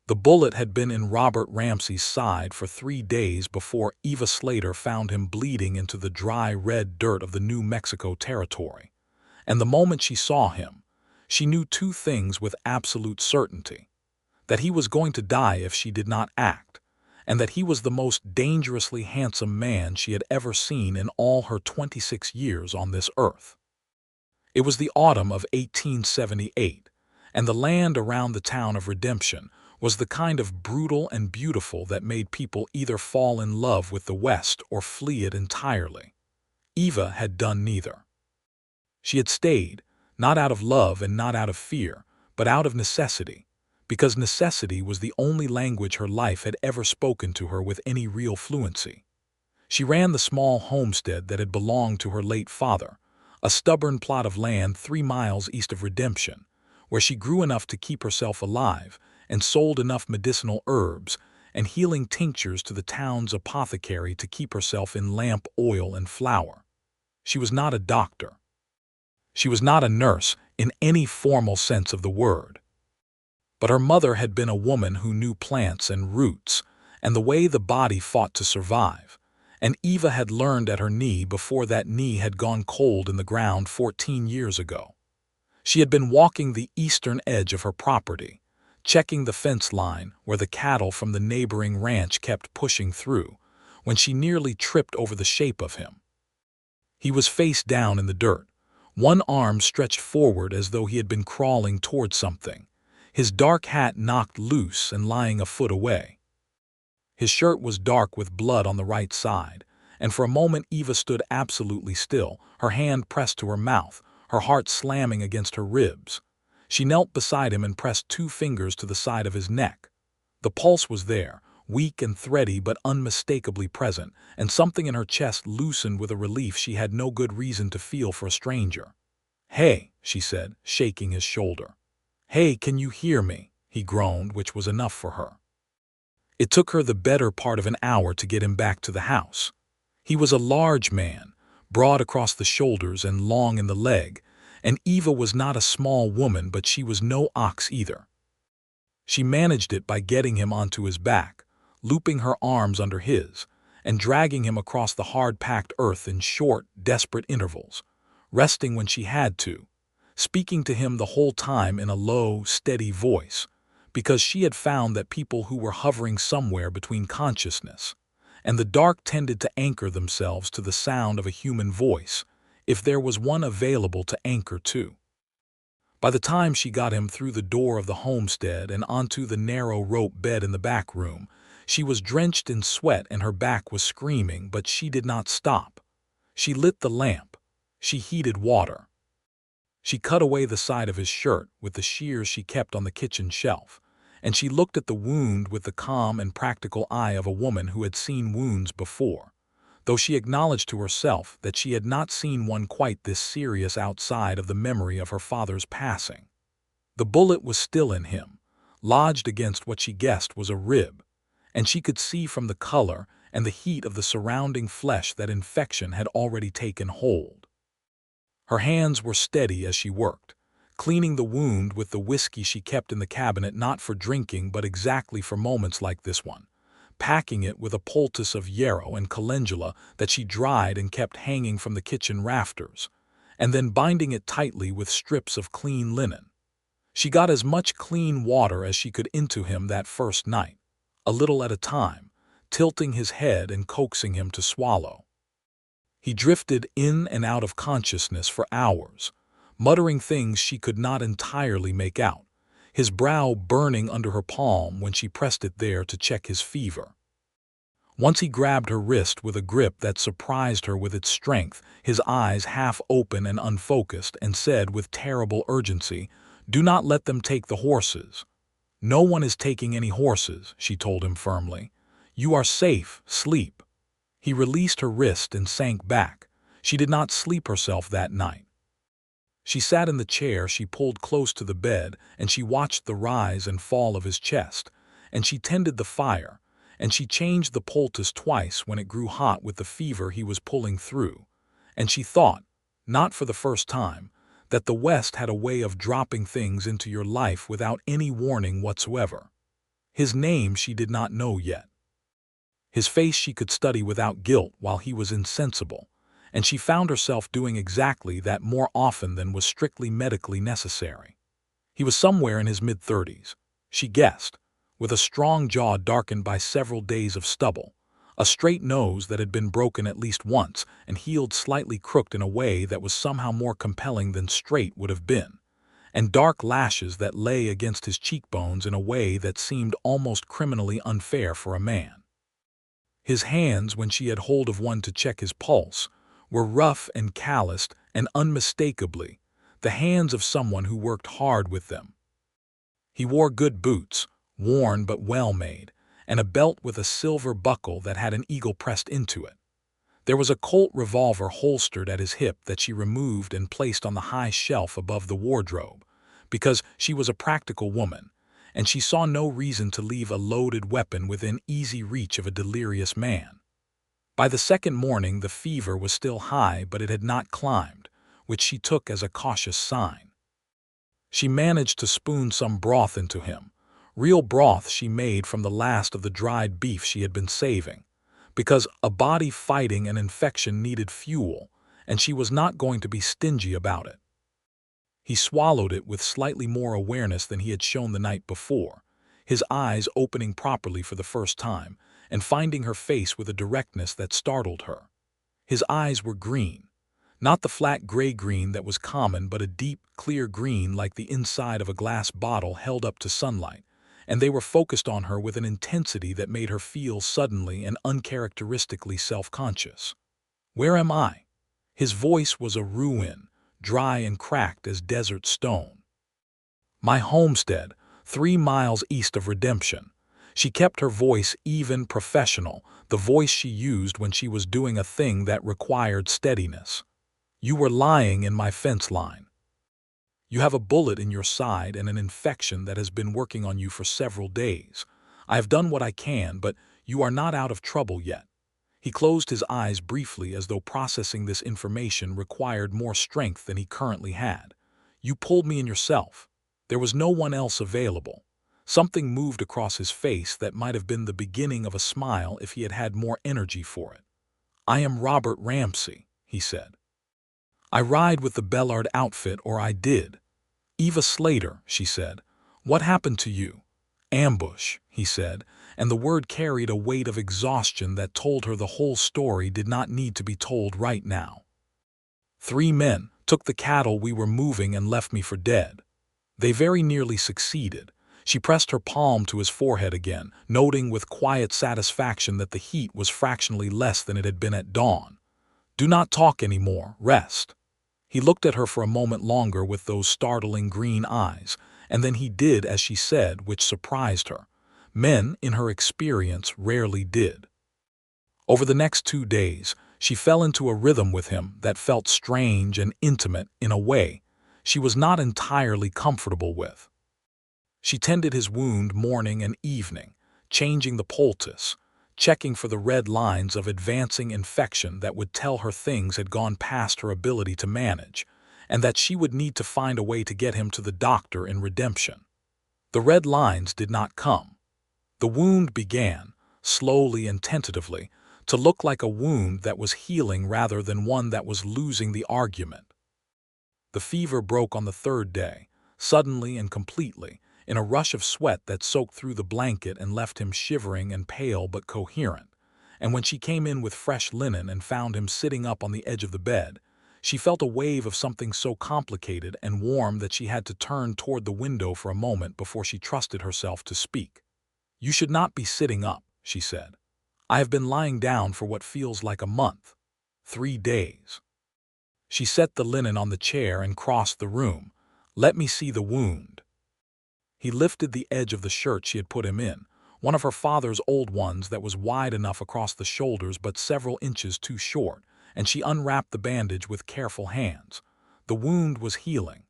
The bullet had been in Robert Ramsey's side for 3 days before Eva Slater found him bleeding into the dry red dirt of the New Mexico territory. And the moment she saw him, she knew two things with absolute certainty: that he was going to die if she did not act, and that he was the most dangerously handsome man she had ever seen in all her 26 years on this earth. It was the autumn of 1878, and the land around the town of Redemption was the kind of brutal and beautiful that made people either fall in love with the West or flee it entirely. Eva had done neither. She had stayed, not out of love and not out of fear, but out of necessity, because necessity was the only language her life had ever spoken to her with any real fluency. She ran the small homestead that had belonged to her late father, a stubborn plot of land 3 miles east of Redemption, where she grew enough to keep herself alive and sold enough medicinal herbs and healing tinctures to the town's apothecary to keep herself in lamp oil and flour. She was not a doctor. She was not a nurse in any formal sense of the word. But her mother had been a woman who knew plants and roots and the way the body fought to survive, and Eva had learned at her knee before that knee had gone cold in the ground 14 years ago. She had been walking the eastern edge of her property, checking the fence line where the cattle from the neighboring ranch kept pushing through, when she nearly tripped over the shape of him. He was face down in the dirt, one arm stretched forward as though he had been crawling toward something, his dark hat knocked loose and lying a foot away. His shirt was dark with blood on the right side, and for a moment Eva stood absolutely still, her hand pressed to her mouth, her heart slamming against her ribs. She knelt beside him and pressed 2 fingers to the side of his neck. The pulse was there, weak and thready but unmistakably present, and something in her chest loosened with a relief she had no good reason to feel for a stranger. "Hey," she said, shaking his shoulder. "Hey, can you hear me?" he groaned, which was enough for her. It took her the better part of an hour to get him back to the house. He was a large man, broad across the shoulders and long in the leg, and Eva was not a small woman, but she was no ox either. She managed it by getting him onto his back, looping her arms under his, and dragging him across the hard-packed earth in short, desperate intervals, resting when she had to, speaking to him the whole time in a low, steady voice, because she had found that people who were hovering somewhere between consciousness and the dark tended to anchor themselves to the sound of a human voice, if there was one available to anchor to. By the time she got him through the door of the homestead and onto the narrow rope bed in the back room, she was drenched in sweat and her back was screaming, but she did not stop. She lit the lamp. She heated water. She cut away the side of his shirt with the shears she kept on the kitchen shelf, and she looked at the wound with the calm and practical eye of a woman who had seen wounds before, though she acknowledged to herself that she had not seen one quite this serious outside of the memory of her father's passing. The bullet was still in him, lodged against what she guessed was a rib, and she could see from the color and the heat of the surrounding flesh that infection had already taken hold. Her hands were steady as she worked, cleaning the wound with the whiskey she kept in the cabinet, not for drinking but exactly for moments like this one, packing it with a poultice of yarrow and calendula that she dried and kept hanging from the kitchen rafters, and then binding it tightly with strips of clean linen. She got as much clean water as she could into him that first night, a little at a time, tilting his head and coaxing him to swallow. He drifted in and out of consciousness for hours, muttering things she could not entirely make out, his brow burning under her palm when she pressed it there to check his fever. Once he grabbed her wrist with a grip that surprised her with its strength, his eyes half open and unfocused, and said with terrible urgency, "Do not let them take the horses." "No one is taking any horses," she told him firmly. "You are safe, sleep." He released her wrist and sank back. She did not sleep herself that night. She sat in the chair she pulled close to the bed, and she watched the rise and fall of his chest, and she tended the fire, and she changed the poultice twice when it grew hot with the fever he was pulling through, and she thought, not for the first time, that the West had a way of dropping things into your life without any warning whatsoever. His name she did not know yet. His face she could study without guilt while he was insensible, and she found herself doing exactly that more often than was strictly medically necessary. He was somewhere in his mid-30s, she guessed, with a strong jaw darkened by several days of stubble, a straight nose that had been broken at least once and healed slightly crooked in a way that was somehow more compelling than straight would have been, and dark lashes that lay against his cheekbones in a way that seemed almost criminally unfair for a man. His hands, when she had hold of one to check his pulse, were rough and calloused and unmistakably the hands of someone who worked hard with them. He wore good boots, worn but well-made, and a belt with a silver buckle that had an eagle pressed into it. There was a Colt revolver holstered at his hip that she removed and placed on the high shelf above the wardrobe, because she was a practical woman, and she saw no reason to leave a loaded weapon within easy reach of a delirious man. By the second morning the fever was still high, but it had not climbed, which she took as a cautious sign. She managed to spoon some broth into him, real broth she made from the last of the dried beef she had been saving, because a body fighting an infection needed fuel, and she was not going to be stingy about it. He swallowed it with slightly more awareness than he had shown the night before, his eyes opening properly for the first time, and finding her face with a directness that startled her. His eyes were green, not the flat gray-green that was common, but a deep, clear green like the inside of a glass bottle held up to sunlight, and they were focused on her with an intensity that made her feel suddenly and uncharacteristically self-conscious. "Where am I?" His voice was a ruin, dry and cracked as desert stone. "My homestead, 3 miles east of Redemption." She kept her voice even, professional, the voice she used when she was doing a thing that required steadiness. "You were lying in my fence line. You have a bullet in your side and an infection that has been working on you for several days. I have done what I can, but you are not out of trouble yet." He closed his eyes briefly as though processing this information required more strength than he currently had. "You pulled me in yourself. There was no one else available." Something moved across his face that might have been the beginning of a smile if he had had more energy for it. "I am Robert Ramsey," he said. "I ride with the Bellard outfit, or I did." "Eva Slater," she said. "What happened to you?" "Ambush," he said, and the word carried a weight of exhaustion that told her the whole story did not need to be told right now. "3 men took the cattle we were moving and left me for dead." They very nearly succeeded. She pressed her palm to his forehead again, noting with quiet satisfaction that the heat was fractionally less than it had been at dawn. "Do not talk anymore, rest." He looked at her for a moment longer with those startling green eyes, and then he did as she said, which surprised her. Men, in her experience, rarely did. Over the next 2 days, she fell into a rhythm with him that felt strange and intimate in a way she was not entirely comfortable with. She tended his wound morning and evening, changing the poultice, checking for the red lines of advancing infection that would tell her things had gone past her ability to manage, and that she would need to find a way to get him to the doctor in Redemption. The red lines did not come. The wound began, slowly and tentatively, to look like a wound that was healing rather than one that was losing the argument. The fever broke on the 3rd day, suddenly and completely, in a rush of sweat that soaked through the blanket and left him shivering and pale but coherent, and when she came in with fresh linen and found him sitting up on the edge of the bed, she felt a wave of something so complicated and warm that she had to turn toward the window for a moment before she trusted herself to speak. "You should not be sitting up," she said. "I have been lying down for what feels like a month. 3 days." She set the linen on the chair and crossed the room. "Let me see the wound." He lifted the edge of the shirt she had put him in, one of her father's old ones that was wide enough across the shoulders but several inches too short, and she unwrapped the bandage with careful hands. The wound was healing.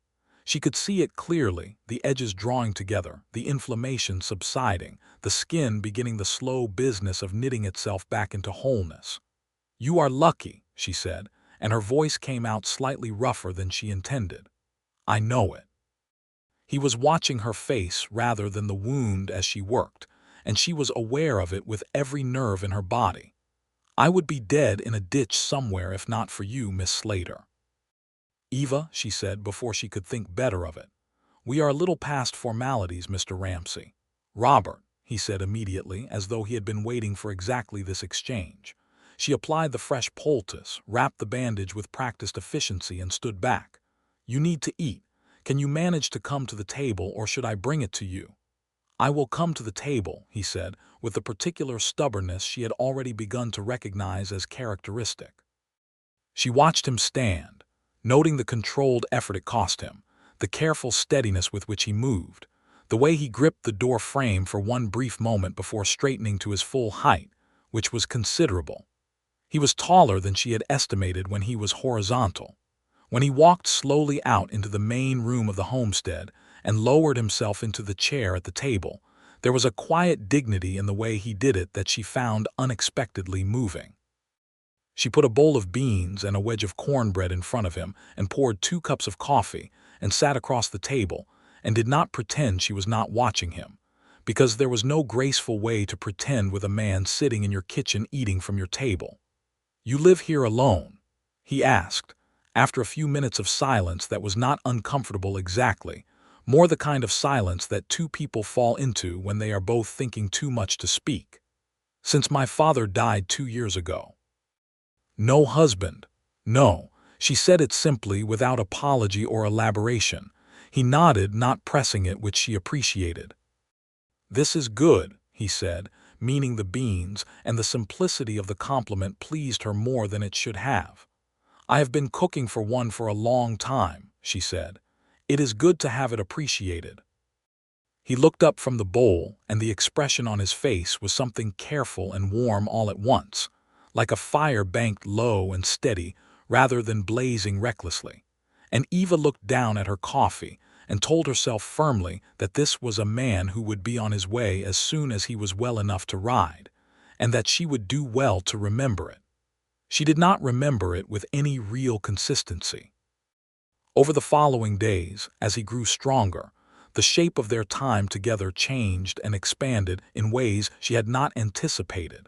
She could see it clearly, the edges drawing together, the inflammation subsiding, the skin beginning the slow business of knitting itself back into wholeness. "You are lucky," she said, and her voice came out slightly rougher than she intended. "I know it." He was watching her face rather than the wound as she worked, and she was aware of it with every nerve in her body. "I would be dead in a ditch somewhere if not for you, Miss Slater." "Eva," she said before she could think better of it, "we are a little past formalities, Mr. Ramsey." "Robert," he said immediately, as though he had been waiting for exactly this exchange. She applied the fresh poultice, wrapped the bandage with practiced efficiency, and stood back. "You need to eat. Can you manage to come to the table, or should I bring it to you?" "I will come to the table," he said, with the particular stubbornness she had already begun to recognize as characteristic. She watched him stand, noting the controlled effort it cost him, the careful steadiness with which he moved, the way he gripped the door frame for one brief moment before straightening to his full height, which was considerable. He was taller than she had estimated when he was horizontal. When he walked slowly out into the main room of the homestead and lowered himself into the chair at the table, there was a quiet dignity in the way he did it that she found unexpectedly moving. She put a bowl of beans and a wedge of cornbread in front of him and poured 2 cups of coffee and sat across the table and did not pretend she was not watching him, because there was no graceful way to pretend with a man sitting in your kitchen eating from your table. "You live here alone?" he asked, after a few minutes of silence that was not uncomfortable exactly, more the kind of silence that two people fall into when they are both thinking too much to speak. "Since my father died 2 years ago." "No husband?" "No." She said it simply, without apology or elaboration. He nodded, not pressing it, which she appreciated. "This is good," he said, meaning the beans, and the simplicity of the compliment pleased her more than it should have. "I have been cooking for one for a long time," she said. "It is good to have it appreciated." He looked up from the bowl, and the expression on his face was something careful and warm all at once, like a fire banked low and steady rather than blazing recklessly. And Eva looked down at her coffee and told herself firmly that this was a man who would be on his way as soon as he was well enough to ride, and that she would do well to remember it. She did not remember it with any real consistency. Over the following days, as he grew stronger, the shape of their time together changed and expanded in ways she had not anticipated.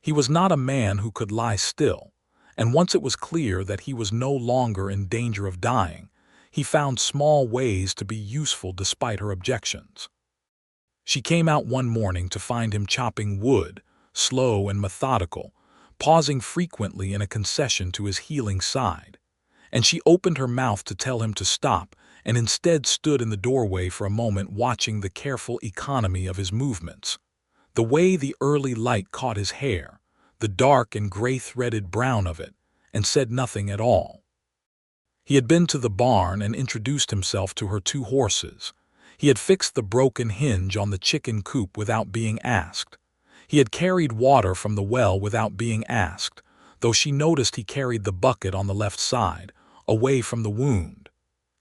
He was not a man who could lie still, and once it was clear that he was no longer in danger of dying, he found small ways to be useful despite her objections. She came out one morning to find him chopping wood, slow and methodical, pausing frequently in a concession to his healing side, and she opened her mouth to tell him to stop and instead stood in the doorway for a moment watching the careful economy of his movements, the way the early light caught his hair, the dark and gray-threaded brown of it, and said nothing at all. He had been to the barn and introduced himself to her 2 horses. He had fixed the broken hinge on the chicken coop without being asked. He had carried water from the well without being asked, though she noticed he carried the bucket on the left side, away from the wound.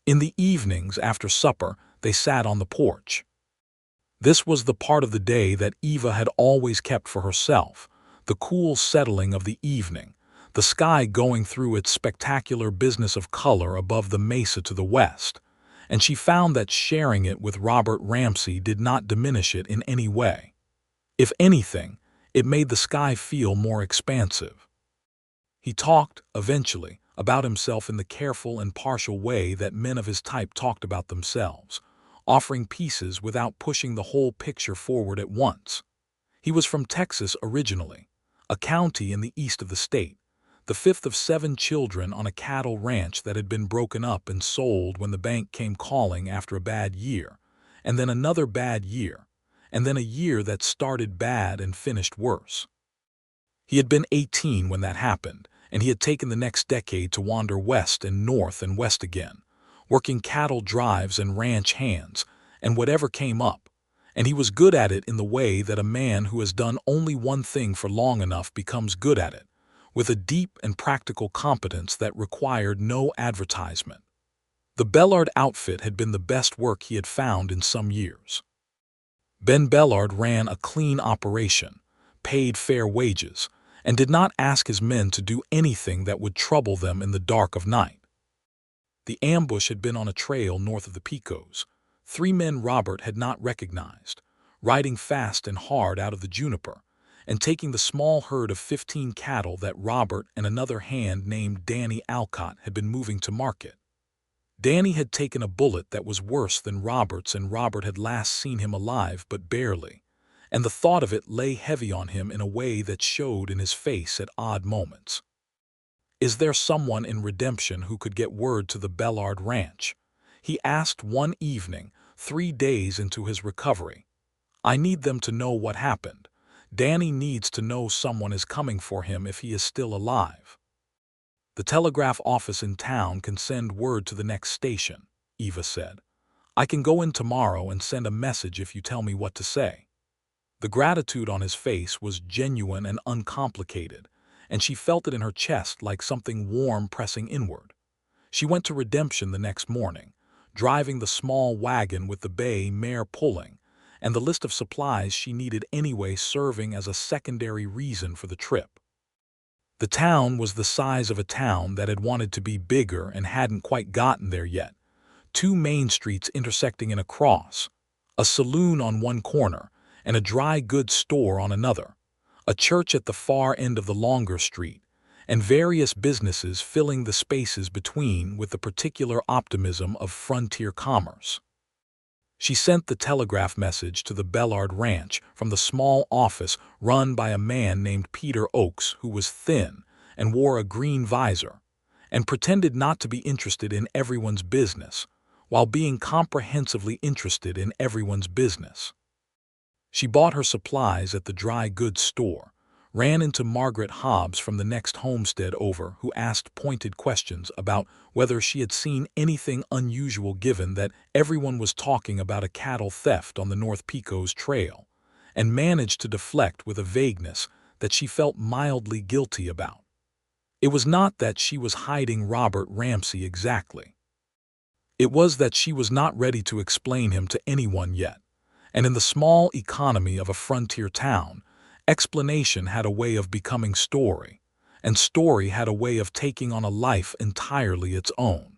In the evenings after supper, they sat on the porch. This was the part of the day that Eva had always kept for herself, the cool settling of the evening, the sky going through its spectacular business of color above the mesa to the west, and she found that sharing it with Robert Ramsey did not diminish it in any way. If anything, it made the sky feel more expansive. He talked, eventually, about himself in the careful and partial way that men of his type talked about themselves, offering pieces without pushing the whole picture forward at once. He was from Texas originally, a county in the east of the state, the 5th of 7 children on a cattle ranch that had been broken up and sold when the bank came calling after a bad year, and then another bad year, and then a year that started bad and finished worse. He had been 18 when that happened, and he had taken the next decade to wander west and north and west again, working cattle drives and ranch hands, and whatever came up, and he was good at it in the way that a man who has done only one thing for long enough becomes good at it, with a deep and practical competence that required no advertisement. The Bellard outfit had been the best work he had found in some years. Ben Bellard ran a clean operation, paid fair wages, and did not ask his men to do anything that would trouble them in the dark of night. The ambush had been on a trail north of the Pecos. 3 men Robert had not recognized. riding fast and hard out of the juniper, and taking the small herd of 15 cattle that Robert and another hand named Danny Alcott had been moving to market. Danny had taken a bullet that was worse than Robert's, and Robert had last seen him alive but barely, and the thought of it lay heavy on him in a way that showed in his face at odd moments. "Is there someone in Redemption who could get word to the Bellard Ranch?" he asked one evening, 3 days into his recovery. "I need them to know what happened. Danny needs to know someone is coming for him if he is still alive." "The telegraph office in town can send word to the next station," Eva said. "I can go in tomorrow and send a message if you tell me what to say." The gratitude on his face was genuine and uncomplicated, and she felt it in her chest like something warm pressing inward. She went to Redemption the next morning, driving the small wagon with the bay mare pulling, and the list of supplies she needed anyway serving as a secondary reason for the trip. The town was the size of a town that had wanted to be bigger and hadn't quite gotten there yet. 2 main streets intersecting in a cross, a saloon on one corner, and a dry goods store on another, a church at the far end of the longer street, and various businesses filling the spaces between with the particular optimism of frontier commerce. She sent the telegraph message to the Bellard Ranch from the small office run by a man named Peter Oakes, who was thin and wore a green visor, and pretended not to be interested in everyone's business, while being comprehensively interested in everyone's business. She bought her supplies at the dry goods store, ran into Margaret Hobbs from the next homestead over, who asked pointed questions about whether she had seen anything unusual given that everyone was talking about a cattle theft on the North Pecos Trail, and managed to deflect with a vagueness that she felt mildly guilty about. It was not that she was hiding Robert Ramsey exactly. It was that she was not ready to explain him to anyone yet, and in the small economy of a frontier town, explanation had a way of becoming story, and story had a way of taking on a life entirely its own.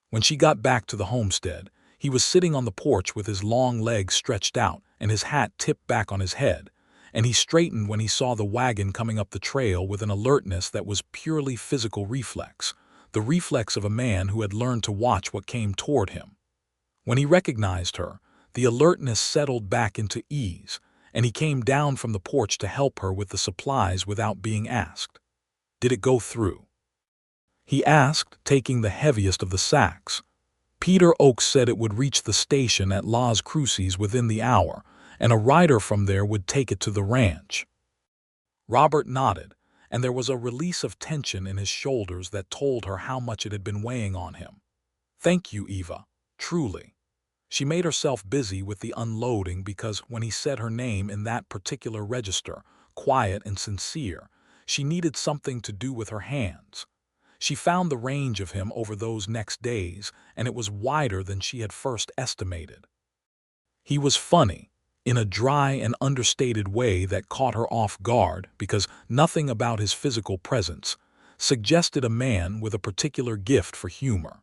When she got back to the homestead, he was sitting on the porch with his long legs stretched out and his hat tipped back on his head, and he straightened when he saw the wagon coming up the trail with an alertness that was purely physical reflex, the reflex of a man who had learned to watch what came toward him. When he recognized her, the alertness settled back into ease, and he came down from the porch to help her with the supplies without being asked. "Did it go through?" he asked, taking the heaviest of the sacks. Peter Oakes said it would reach the station at Las Cruces within the hour, and a rider from there would take it to the ranch. Robert nodded, and there was a release of tension in his shoulders that told her how much it had been weighing on him. "Thank you, Eva, truly." She made herself busy with the unloading because when he said her name in that particular register, quiet and sincere, she needed something to do with her hands. She found the range of him over those next days, and it was wider than she had first estimated. He was funny, in a dry and understated way that caught her off guard because nothing about his physical presence suggested a man with a particular gift for humor.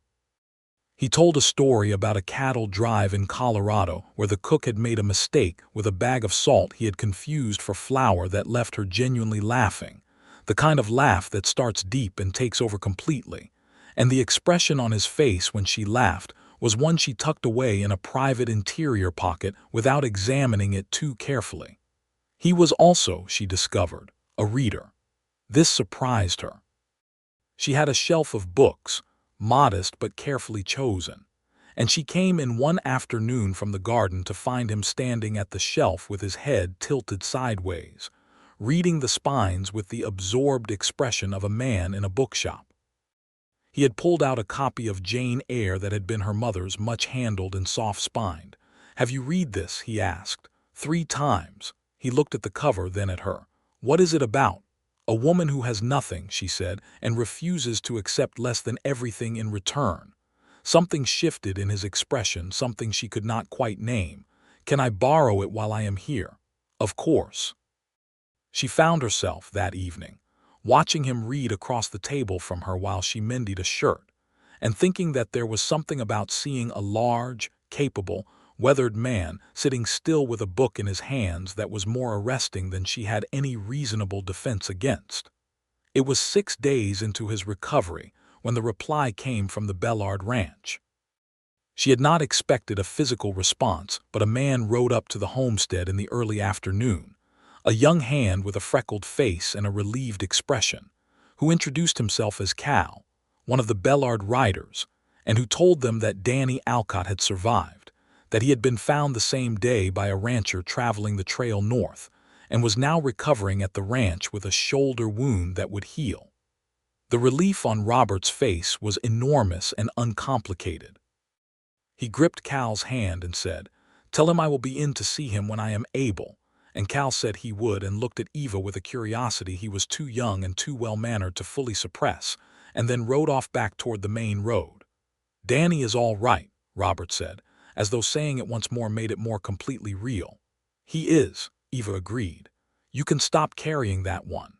He told a story about a cattle drive in Colorado where the cook had made a mistake with a bag of salt he had confused for flour that left her genuinely laughing, the kind of laugh that starts deep and takes over completely, and the expression on his face when she laughed was one she tucked away in a private interior pocket without examining it too carefully. He was also, she discovered, a reader. This surprised her. She had a shelf of books, modest but carefully chosen, and she came in one afternoon from the garden to find him standing at the shelf with his head tilted sideways, reading the spines with the absorbed expression of a man in a bookshop. He had pulled out a copy of Jane Eyre that had been her mother's, much-handled and soft-spined. "Have you read this?" he asked. 3 times. He looked at the cover, then at her. "What is it about?" "A woman who has nothing," she said, "and refuses to accept less than everything in return." Something shifted in his expression, something she could not quite name. "Can I borrow it while I am here?" "Of course." She found herself, that evening, watching him read across the table from her while she mended a shirt, and thinking that there was something about seeing a large, capable, weathered man sitting still with a book in his hands that was more arresting than she had any reasonable defense against. It was 6 days into his recovery when the reply came from the Bellard Ranch. She had not expected a physical response, but a man rode up to the homestead in the early afternoon, a young hand with a freckled face and a relieved expression, who introduced himself as Cal, one of the Bellard riders, and who told them that Danny Alcott had survived, that he had been found the same day by a rancher traveling the trail north, and was now recovering at the ranch with a shoulder wound that would heal. The relief on Robert's face was enormous and uncomplicated. He gripped Cal's hand and said, "Tell him I will be in to see him when I am able," and Cal said he would and looked at Eva with a curiosity he was too young and too well-mannered to fully suppress, and then rode off back toward the main road. "Danny is all right," Robert said, as though saying it once more made it more completely real. "He is," Eva agreed. "You can stop carrying that one."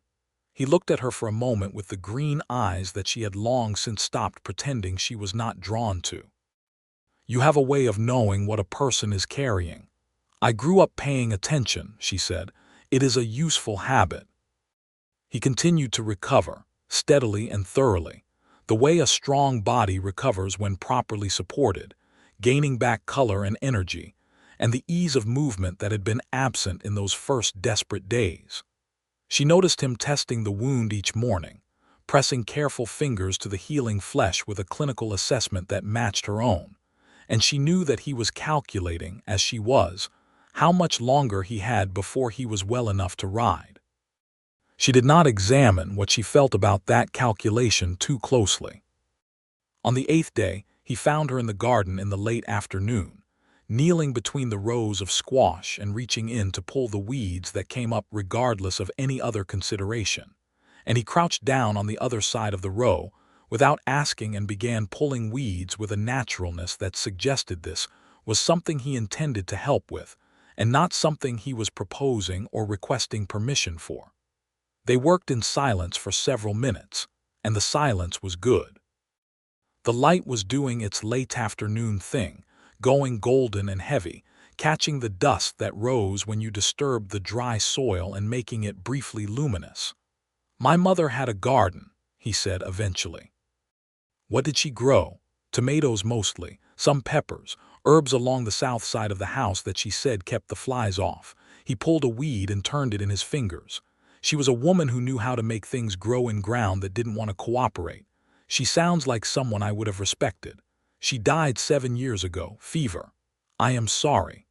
He looked at her for a moment with the green eyes that she had long since stopped pretending she was not drawn to. "You have a way of knowing what a person is carrying." "I grew up paying attention," she said. "It is a useful habit." He continued to recover, steadily and thoroughly, the way a strong body recovers when properly supported, gaining back color and energy, and the ease of movement that had been absent in those first desperate days. She noticed him testing the wound each morning, pressing careful fingers to the healing flesh with a clinical assessment that matched her own, and she knew that he was calculating, as she was, how much longer he had before he was well enough to ride. She did not examine what she felt about that calculation too closely. On the 8th day, he found her in the garden in the late afternoon, kneeling between the rows of squash and reaching in to pull the weeds that came up regardless of any other consideration, and he crouched down on the other side of the row without asking and began pulling weeds with a naturalness that suggested this was something he intended to help with, and not something he was proposing or requesting permission for. They worked in silence for several minutes, and the silence was good. The light was doing its late afternoon thing, going golden and heavy, catching the dust that rose when you disturbed the dry soil and making it briefly luminous. "My mother had a garden," he said eventually. "What did she grow?" "Tomatoes mostly, some peppers, herbs along the south side of the house that she said kept the flies off." He pulled a weed and turned it in his fingers. "She was a woman who knew how to make things grow in ground that didn't want to cooperate. She sounds like someone I would have respected. She died 7 years ago, fever. I am sorry."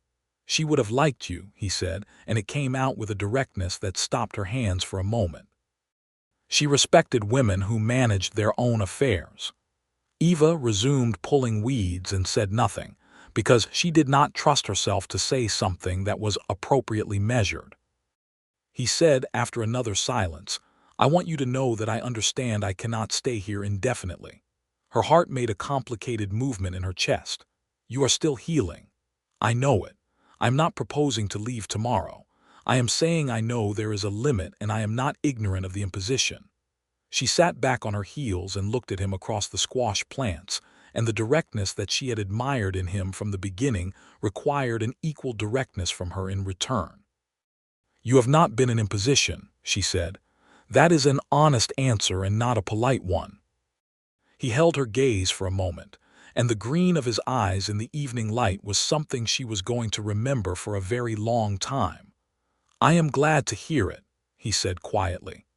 "She would have liked you," he said, and it came out with a directness that stopped her hands for a moment. "She respected women who managed their own affairs." Eva resumed pulling weeds and said nothing, because she did not trust herself to say something that was appropriately measured. He said, after another silence, "I want you to know that I understand I cannot stay here indefinitely." Her heart made a complicated movement in her chest. "You are still healing." "I know it. I am not proposing to leave tomorrow. I am saying I know there is a limit and I am not ignorant of the imposition." She sat back on her heels and looked at him across the squash plants, and the directness that she had admired in him from the beginning required an equal directness from her in return. "You have not been an imposition," she said. "That is an honest answer and not a polite one." He held her gaze for a moment, and the green of his eyes in the evening light was something she was going to remember for a very long time. "I am glad to hear it," he said quietly.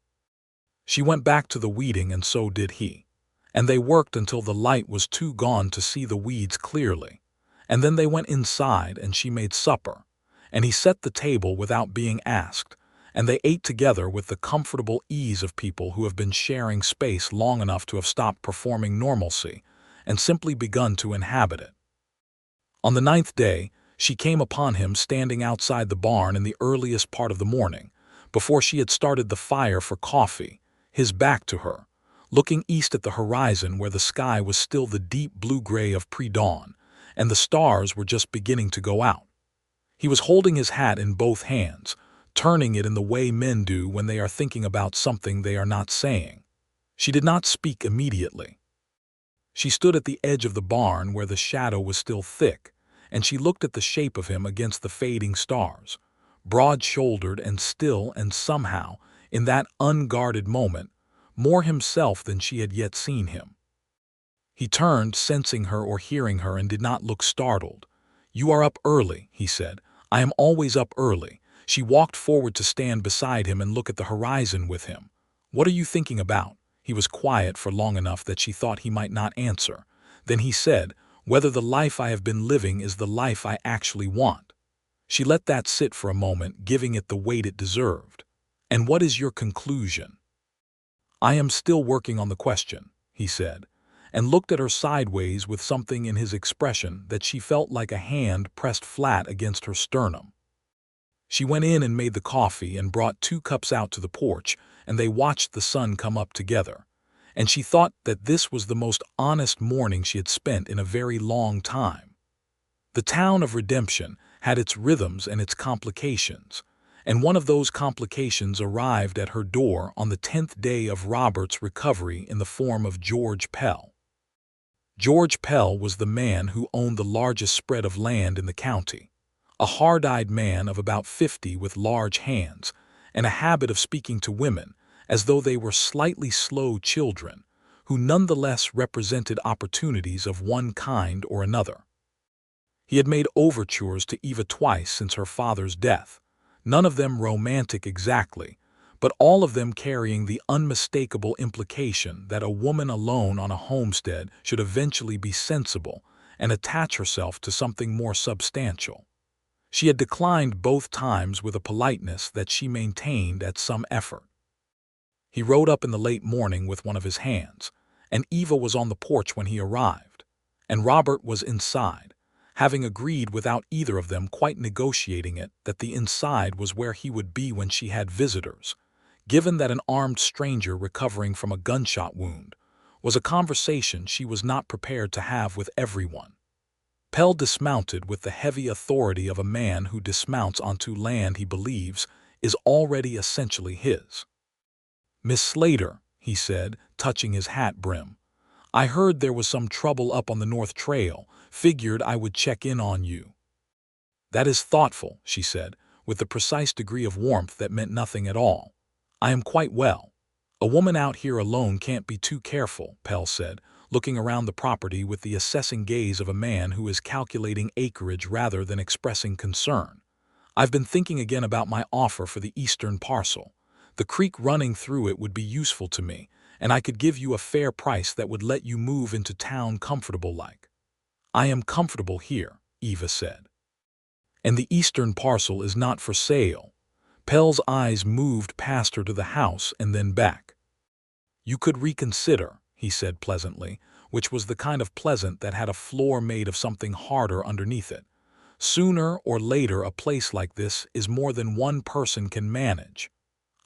She went back to the weeding and so did he, and they worked until the light was too gone to see the weeds clearly, and then they went inside and she made supper, and he set the table without being asked, and they ate together with the comfortable ease of people who have been sharing space long enough to have stopped performing normalcy and simply begun to inhabit it. On the 9th day, she came upon him standing outside the barn in the earliest part of the morning, before she had started the fire for coffee, his back to her, looking east at the horizon where the sky was still the deep blue-gray of pre-dawn, and the stars were just beginning to go out. He was holding his hat in both hands, turning it in the way men do when they are thinking about something they are not saying. She did not speak immediately. She stood at the edge of the barn where the shadow was still thick, and she looked at the shape of him against the fading stars, broad-shouldered and still, and somehow, in that unguarded moment, more himself than she had yet seen him. He turned, sensing her or hearing her, and did not look startled. "You are up early," he said. "I am always up early." She walked forward to stand beside him and look at the horizon with him. "What are you thinking about?" He was quiet for long enough that she thought he might not answer. Then he said, "Whether the life I have been living is the life I actually want." She let that sit for a moment, giving it the weight it deserved. "And what is your conclusion?" "I am still working on the question," he said, and looked at her sideways with something in his expression that she felt like a hand pressed flat against her sternum. She went in and made the coffee and brought 2 cups out to the porch, and they watched the sun come up together. And she thought that this was the most honest morning she had spent in a very long time. The town of Redemption had its rhythms and its complications, and one of those complications arrived at her door on the 10th day of Robert's recovery in the form of George Pell. George Pell was the man who owned the largest spread of land in the county, a hard-eyed man of about 50 with large hands and a habit of speaking to women as though they were slightly slow children, who nonetheless represented opportunities of one kind or another. He had made overtures to Eva twice since her father's death, none of them romantic exactly, but all of them carrying the unmistakable implication that a woman alone on a homestead should eventually be sensible and attach herself to something more substantial. She had declined both times with a politeness that she maintained at some effort. He rode up in the late morning with one of his hands, and Eva was on the porch when he arrived, and Robert was inside, having agreed without either of them quite negotiating it that the inside was where he would be when she had visitors, given that an armed stranger recovering from a gunshot wound was a conversation she was not prepared to have with everyone. Pell dismounted with the heavy authority of a man who dismounts onto land he believes is already essentially his. "Miss Slater," he said, touching his hat brim, "I heard there was some trouble up on the North Trail. Figured I would check in on you." "That is thoughtful," she said, with the precise degree of warmth that meant nothing at all. "I am quite well." "A woman out here alone can't be too careful," Pell said, looking around the property with the assessing gaze of a man who is calculating acreage rather than expressing concern. "I've been thinking again about my offer for the eastern parcel. The creek running through it would be useful to me, and I could give you a fair price that would let you move into town comfortable-like." "I am comfortable here," Eva said. "And the eastern parcel is not for sale." Pell's eyes moved past her to the house and then back. "You could reconsider," he said pleasantly, which was the kind of pleasant that had a floor made of something harder underneath it. "Sooner or later a place like this is more than one person can manage.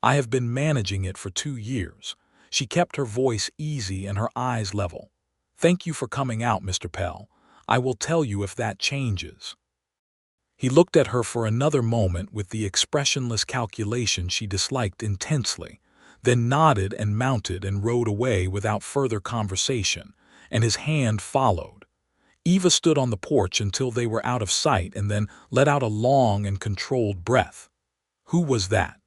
I have been managing it for 2 years." She kept her voice easy and her eyes level. "Thank you for coming out, Mr. Pell. I will tell you if that changes." He looked at her for another moment with the expressionless calculation she disliked intensely, then nodded and mounted and rode away without further conversation, and his hand followed. Eva stood on the porch until they were out of sight and then let out a long and controlled breath. "Who was that?"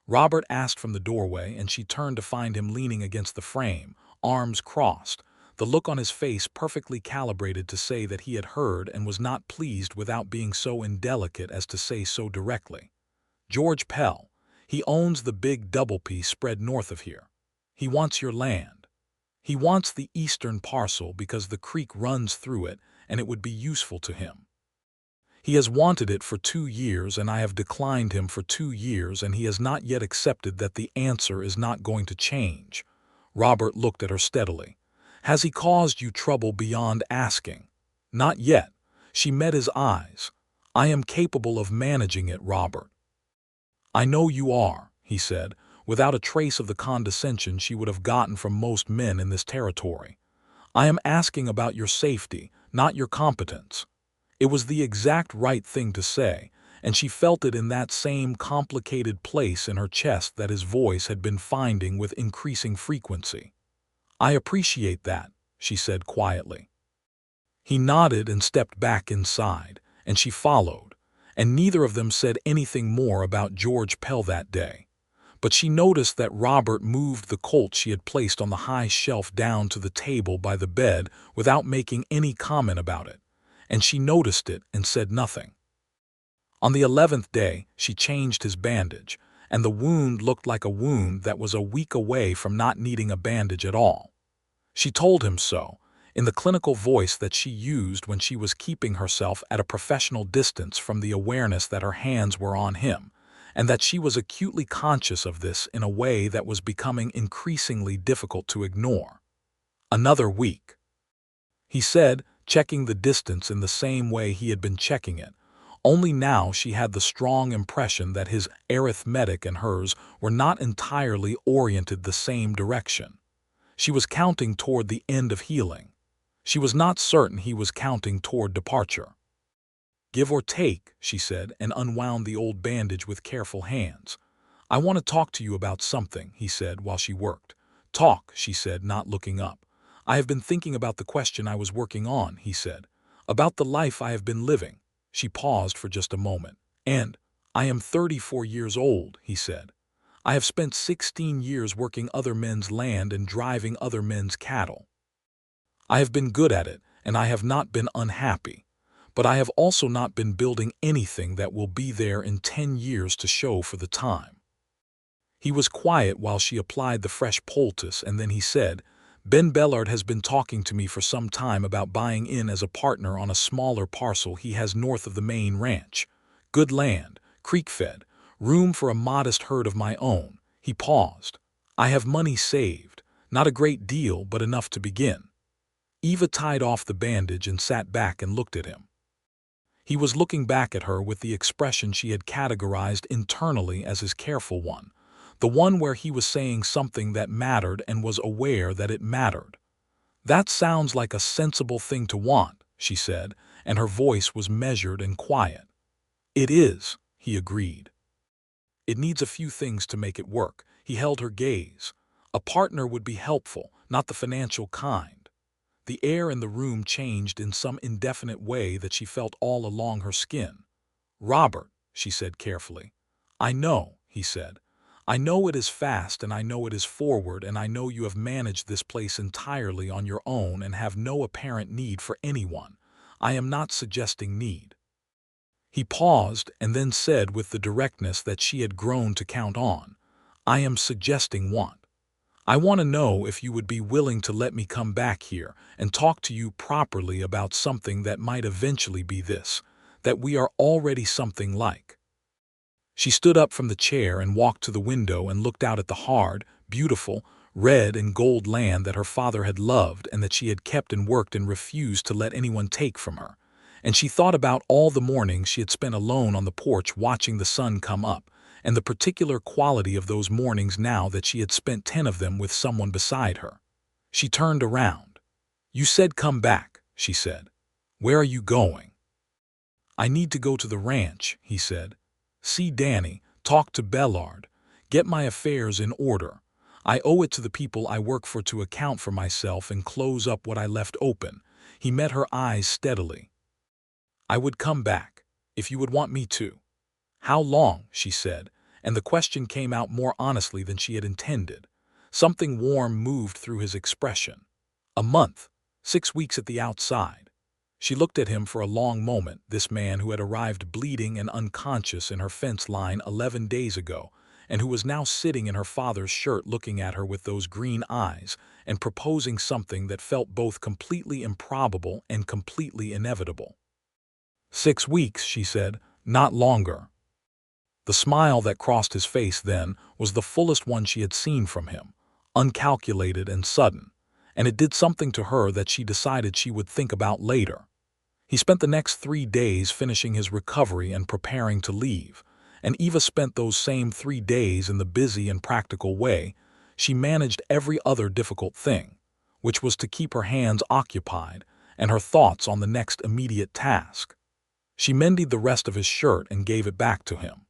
Robert asked from the doorway, and she turned to find him leaning against the frame, arms crossed, the look on his face perfectly calibrated to say that he had heard and was not pleased without being so indelicate as to say so directly. "George Pell. He owns the big double piece spread north of here. He wants your land. He wants the eastern parcel because the creek runs through it and it would be useful to him. He has wanted it for 2 years, and I have declined him for 2 years, and he has not yet accepted that the answer is not going to change." Robert looked at her steadily. "Has he caused you trouble beyond asking?" "Not yet." She met his eyes. "I am capable of managing it, Robert." "I know you are," he said, without a trace of the condescension she would have gotten from most men in this territory. "I am asking about your safety, not your competence." It was the exact right thing to say, and she felt it in that same complicated place in her chest that his voice had been finding with increasing frequency. "I appreciate that," she said quietly. He nodded and stepped back inside, and she followed, and neither of them said anything more about George Pell that day. But she noticed that Robert moved the Colt she had placed on the high shelf down to the table by the bed without making any comment about it, and she noticed it and said nothing. On the 11th day, she changed his bandage, and the wound looked like a wound that was a week away from not needing a bandage at all. She told him so, in the clinical voice that she used when she was keeping herself at a professional distance from the awareness that her hands were on him, and that she was acutely conscious of this in a way that was becoming increasingly difficult to ignore. Another week, he said, checking the distance in the same way he had been checking it, only now she had the strong impression that his arithmetic and hers were not entirely oriented the same direction. She was counting toward the end of healing. She was not certain he was counting toward departure. "Give or take," she said, and unwound the old bandage with careful hands. "I want to talk to you about something," he said while she worked. "Talk," she said, not looking up. "I have been thinking about the question I was working on," he said. "About the life I have been living." She paused for just a moment. "And I am 34 years old," he said. "I have spent 16 years working other men's land and driving other men's cattle. I have been good at it, and I have not been unhappy. But I have also not been building anything that will be there in 10 years to show for the time." He was quiet while she applied the fresh poultice, and then he said, "Ben Bellard has been talking to me for some time about buying in as a partner on a smaller parcel he has north of the main ranch. Good land, creek-fed, room for a modest herd of my own." He paused. "I have money saved, not a great deal, but enough to begin." Eva tied off the bandage and sat back and looked at him. He was looking back at her with the expression she had categorized internally as his careful one, the one where he was saying something that mattered and was aware that it mattered. "That sounds like a sensible thing to want," she said, and her voice was measured and quiet. "It is," he agreed. "It needs a few things to make it work." He held her gaze. "A partner would be helpful, not the financial kind." The air in the room changed in some indefinite way that she felt all along her skin. "Robert," she said carefully. "I know," he said. "I know it is fast and I know it is forward and I know you have managed this place entirely on your own and have no apparent need for anyone. I am not suggesting need." He paused and then said with the directness that she had grown to count on, "I am suggesting want. I want to know if you would be willing to let me come back here and talk to you properly about something that might eventually be this, that we are already something like." She stood up from the chair and walked to the window and looked out at the hard, beautiful, red and gold land that her father had loved and that she had kept and worked and refused to let anyone take from her. And she thought about all the mornings she had spent alone on the porch watching the sun come up, and the particular quality of those mornings now that she had spent 10 of them with someone beside her. She turned around. "You said come back," she said. "Where are you going?" "I need to go to the ranch," he said. "See Danny, talk to Bellard, get my affairs in order. I owe it to the people I work for to account for myself and close up what I left open." He met her eyes steadily. "I would come back, if you would want me to." "How long?" she said, and the question came out more honestly than she had intended. Something warm moved through his expression. "A month, 6 weeks at the outside." She looked at him for a long moment, this man who had arrived bleeding and unconscious in her fence line 11 days ago, and who was now sitting in her father's shirt looking at her with those green eyes and proposing something that felt both completely improbable and completely inevitable. "6 weeks," she said, "not longer." The smile that crossed his face then was the fullest one she had seen from him, uncalculated and sudden, and it did something to her that she decided she would think about later. He spent the next 3 days finishing his recovery and preparing to leave, and Eva spent those same 3 days in the busy and practical way she managed every other difficult thing, which was to keep her hands occupied and her thoughts on the next immediate task. She mended the rest of his shirt and gave it back to him.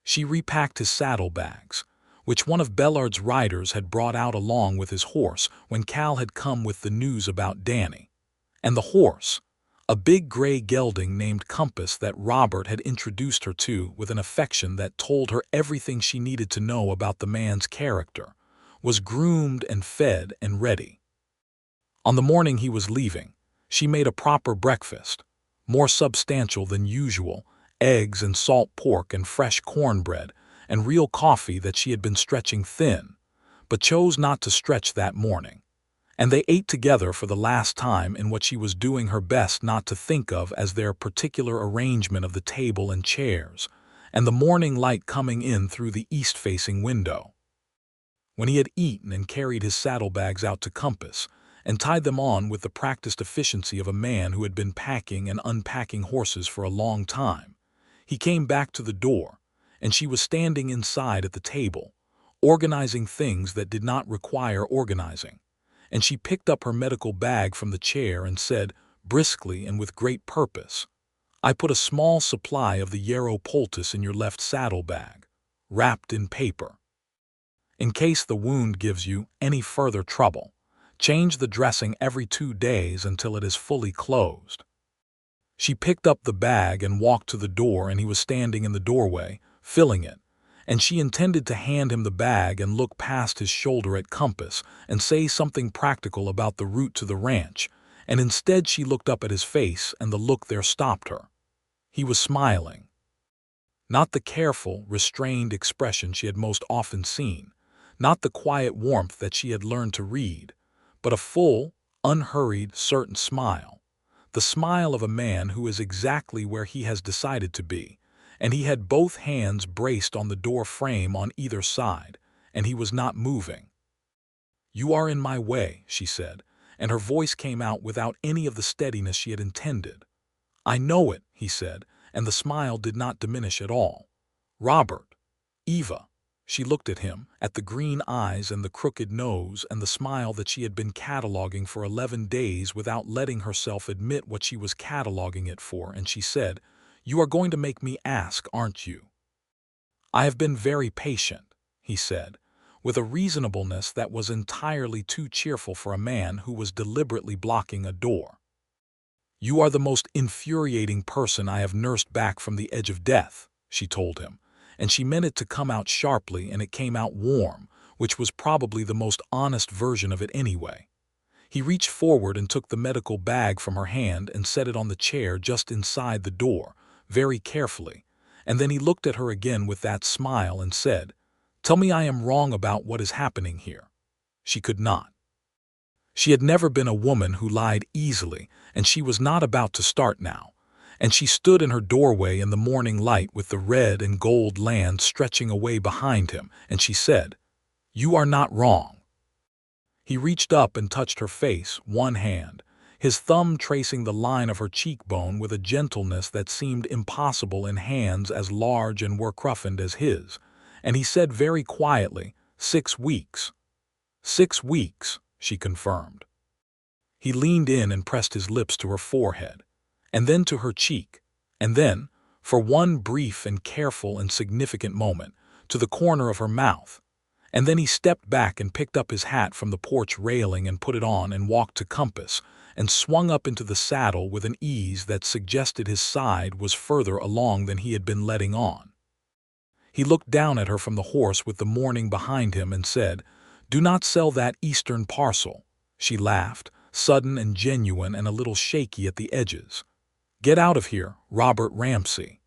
She repacked his saddlebags, which one of Bellard's riders had brought out along with his horse when Cal had come with the news about Danny, And the horse, a big gray gelding named Compass that Robert had introduced her to with an affection that told her everything she needed to know about the man's character, was groomed and fed and ready. On the morning he was leaving, she made a proper breakfast, more substantial than usual, eggs and salt pork and fresh cornbread and real coffee that she had been stretching thin, but chose not to stretch that morning. And they ate together for the last time in what she was doing her best not to think of as their particular arrangement of the table and chairs, and the morning light coming in through the east-facing window. When he had eaten and carried his saddlebags out to Compass, and tied them on with the practiced efficiency of a man who had been packing and unpacking horses for a long time, he came back to the door, and she was standing inside at the table, organizing things that did not require organizing. And she picked up her medical bag from the chair and said, briskly and with great purpose, "I put a small supply of the yarrow poultice in your left saddlebag, wrapped in paper. In case the wound gives you any further trouble, change the dressing every 2 days until it is fully closed." She picked up the bag and walked to the door, and he was standing in the doorway, filling it, and she intended to hand him the bag and look past his shoulder at Compass and say something practical about the route to the ranch, and instead she looked up at his face, and the look there stopped her. He was smiling. Not the careful, restrained expression she had most often seen, not the quiet warmth that she had learned to read, but a full, unhurried, certain smile, the smile of a man who is exactly where he has decided to be, and he had both hands braced on the door frame on either side, and he was not moving. "You are in my way," she said, and her voice came out without any of the steadiness she had intended. "I know it," he said, and the smile did not diminish at all. "Robert, Eva." She looked at him, at the green eyes and the crooked nose and the smile that she had been cataloging for 11 days without letting herself admit what she was cataloging it for, and she said, "You are going to make me ask, aren't you?" "I have been very patient," he said, with a reasonableness that was entirely too cheerful for a man who was deliberately blocking a door. "You are the most infuriating person I have nursed back from the edge of death," she told him, and she meant it to come out sharply, and it came out warm, which was probably the most honest version of it anyway. He reached forward and took the medical bag from her hand and set it on the chair just inside the door, very carefully, and then he looked at her again with that smile and said, "Tell me I am wrong about what is happening here." She could not. She had never been a woman who lied easily, and she was not about to start now, and she stood in her doorway in the morning light with the red and gold land stretching away behind him, and she said, "You are not wrong." He reached up and touched her face, one hand, his thumb tracing the line of her cheekbone with a gentleness that seemed impossible in hands as large and work-roughened as his, and he said very quietly, 6 weeks. 6 weeks, she confirmed. He leaned in and pressed his lips to her forehead, and then to her cheek, and then, for one brief and careful and significant moment, to the corner of her mouth, and then he stepped back and picked up his hat from the porch railing and put it on and walked to Compass and swung up into the saddle with an ease that suggested his side was further along than he had been letting on. He looked down at her from the horse with the morning behind him and said, "Do not sell that eastern parcel." She laughed, sudden and genuine and a little shaky at the edges. "Get out of here, Robert Ramsey."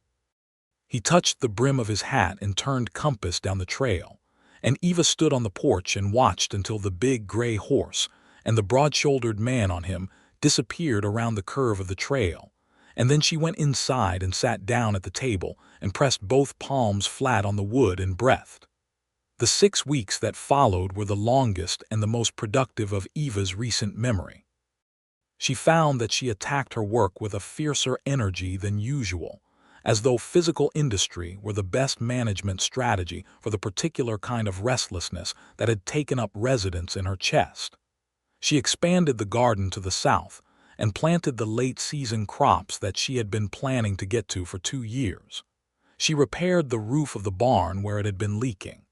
He touched the brim of his hat and turned Compass down the trail, and Eva stood on the porch and watched until the big gray horse and the broad-shouldered man on him disappeared around the curve of the trail, and then she went inside and sat down at the table and pressed both palms flat on the wood and breathed. The 6 weeks that followed were the longest and the most productive of Eva's recent memory. She found that she attacked her work with a fiercer energy than usual, as though physical industry were the best management strategy for the particular kind of restlessness that had taken up residence in her chest. She expanded the garden to the south and planted the late-season crops that she had been planning to get to for 2 years. She repaired the roof of the barn where it had been leaking.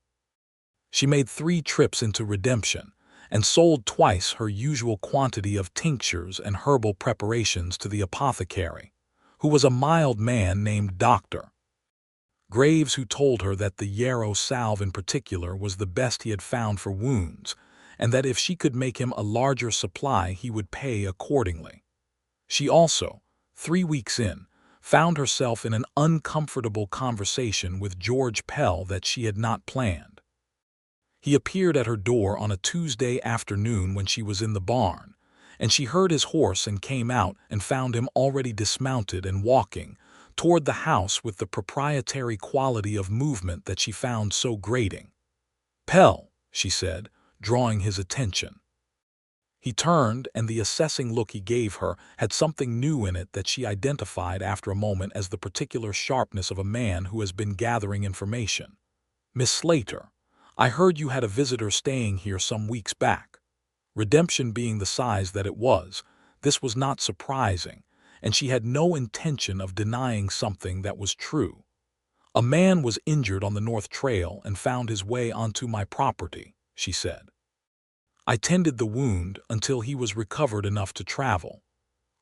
She made 3 trips into Redemption, and sold twice her usual quantity of tinctures and herbal preparations to the apothecary, who was a mild man named Dr. Graves, who told her that the yarrow salve in particular was the best he had found for wounds, and that if she could make him a larger supply he would pay accordingly. She also, 3 weeks in, found herself in an uncomfortable conversation with George Pell that she had not planned. He appeared at her door on a Tuesday afternoon when she was in the barn, and she heard his horse and came out and found him already dismounted and walking toward the house with the proprietary quality of movement that she found so grating. "Pell," she said, drawing his attention. He turned, and the assessing look he gave her had something new in it that she identified after a moment as the particular sharpness of a man who has been gathering information. "Miss Slater, I heard you had a visitor staying here some weeks back." Redemption being the size that it was, this was not surprising, and she had no intention of denying something that was true. "A man was injured on the North Trail and found his way onto my property," she said. "I tended the wound until he was recovered enough to travel."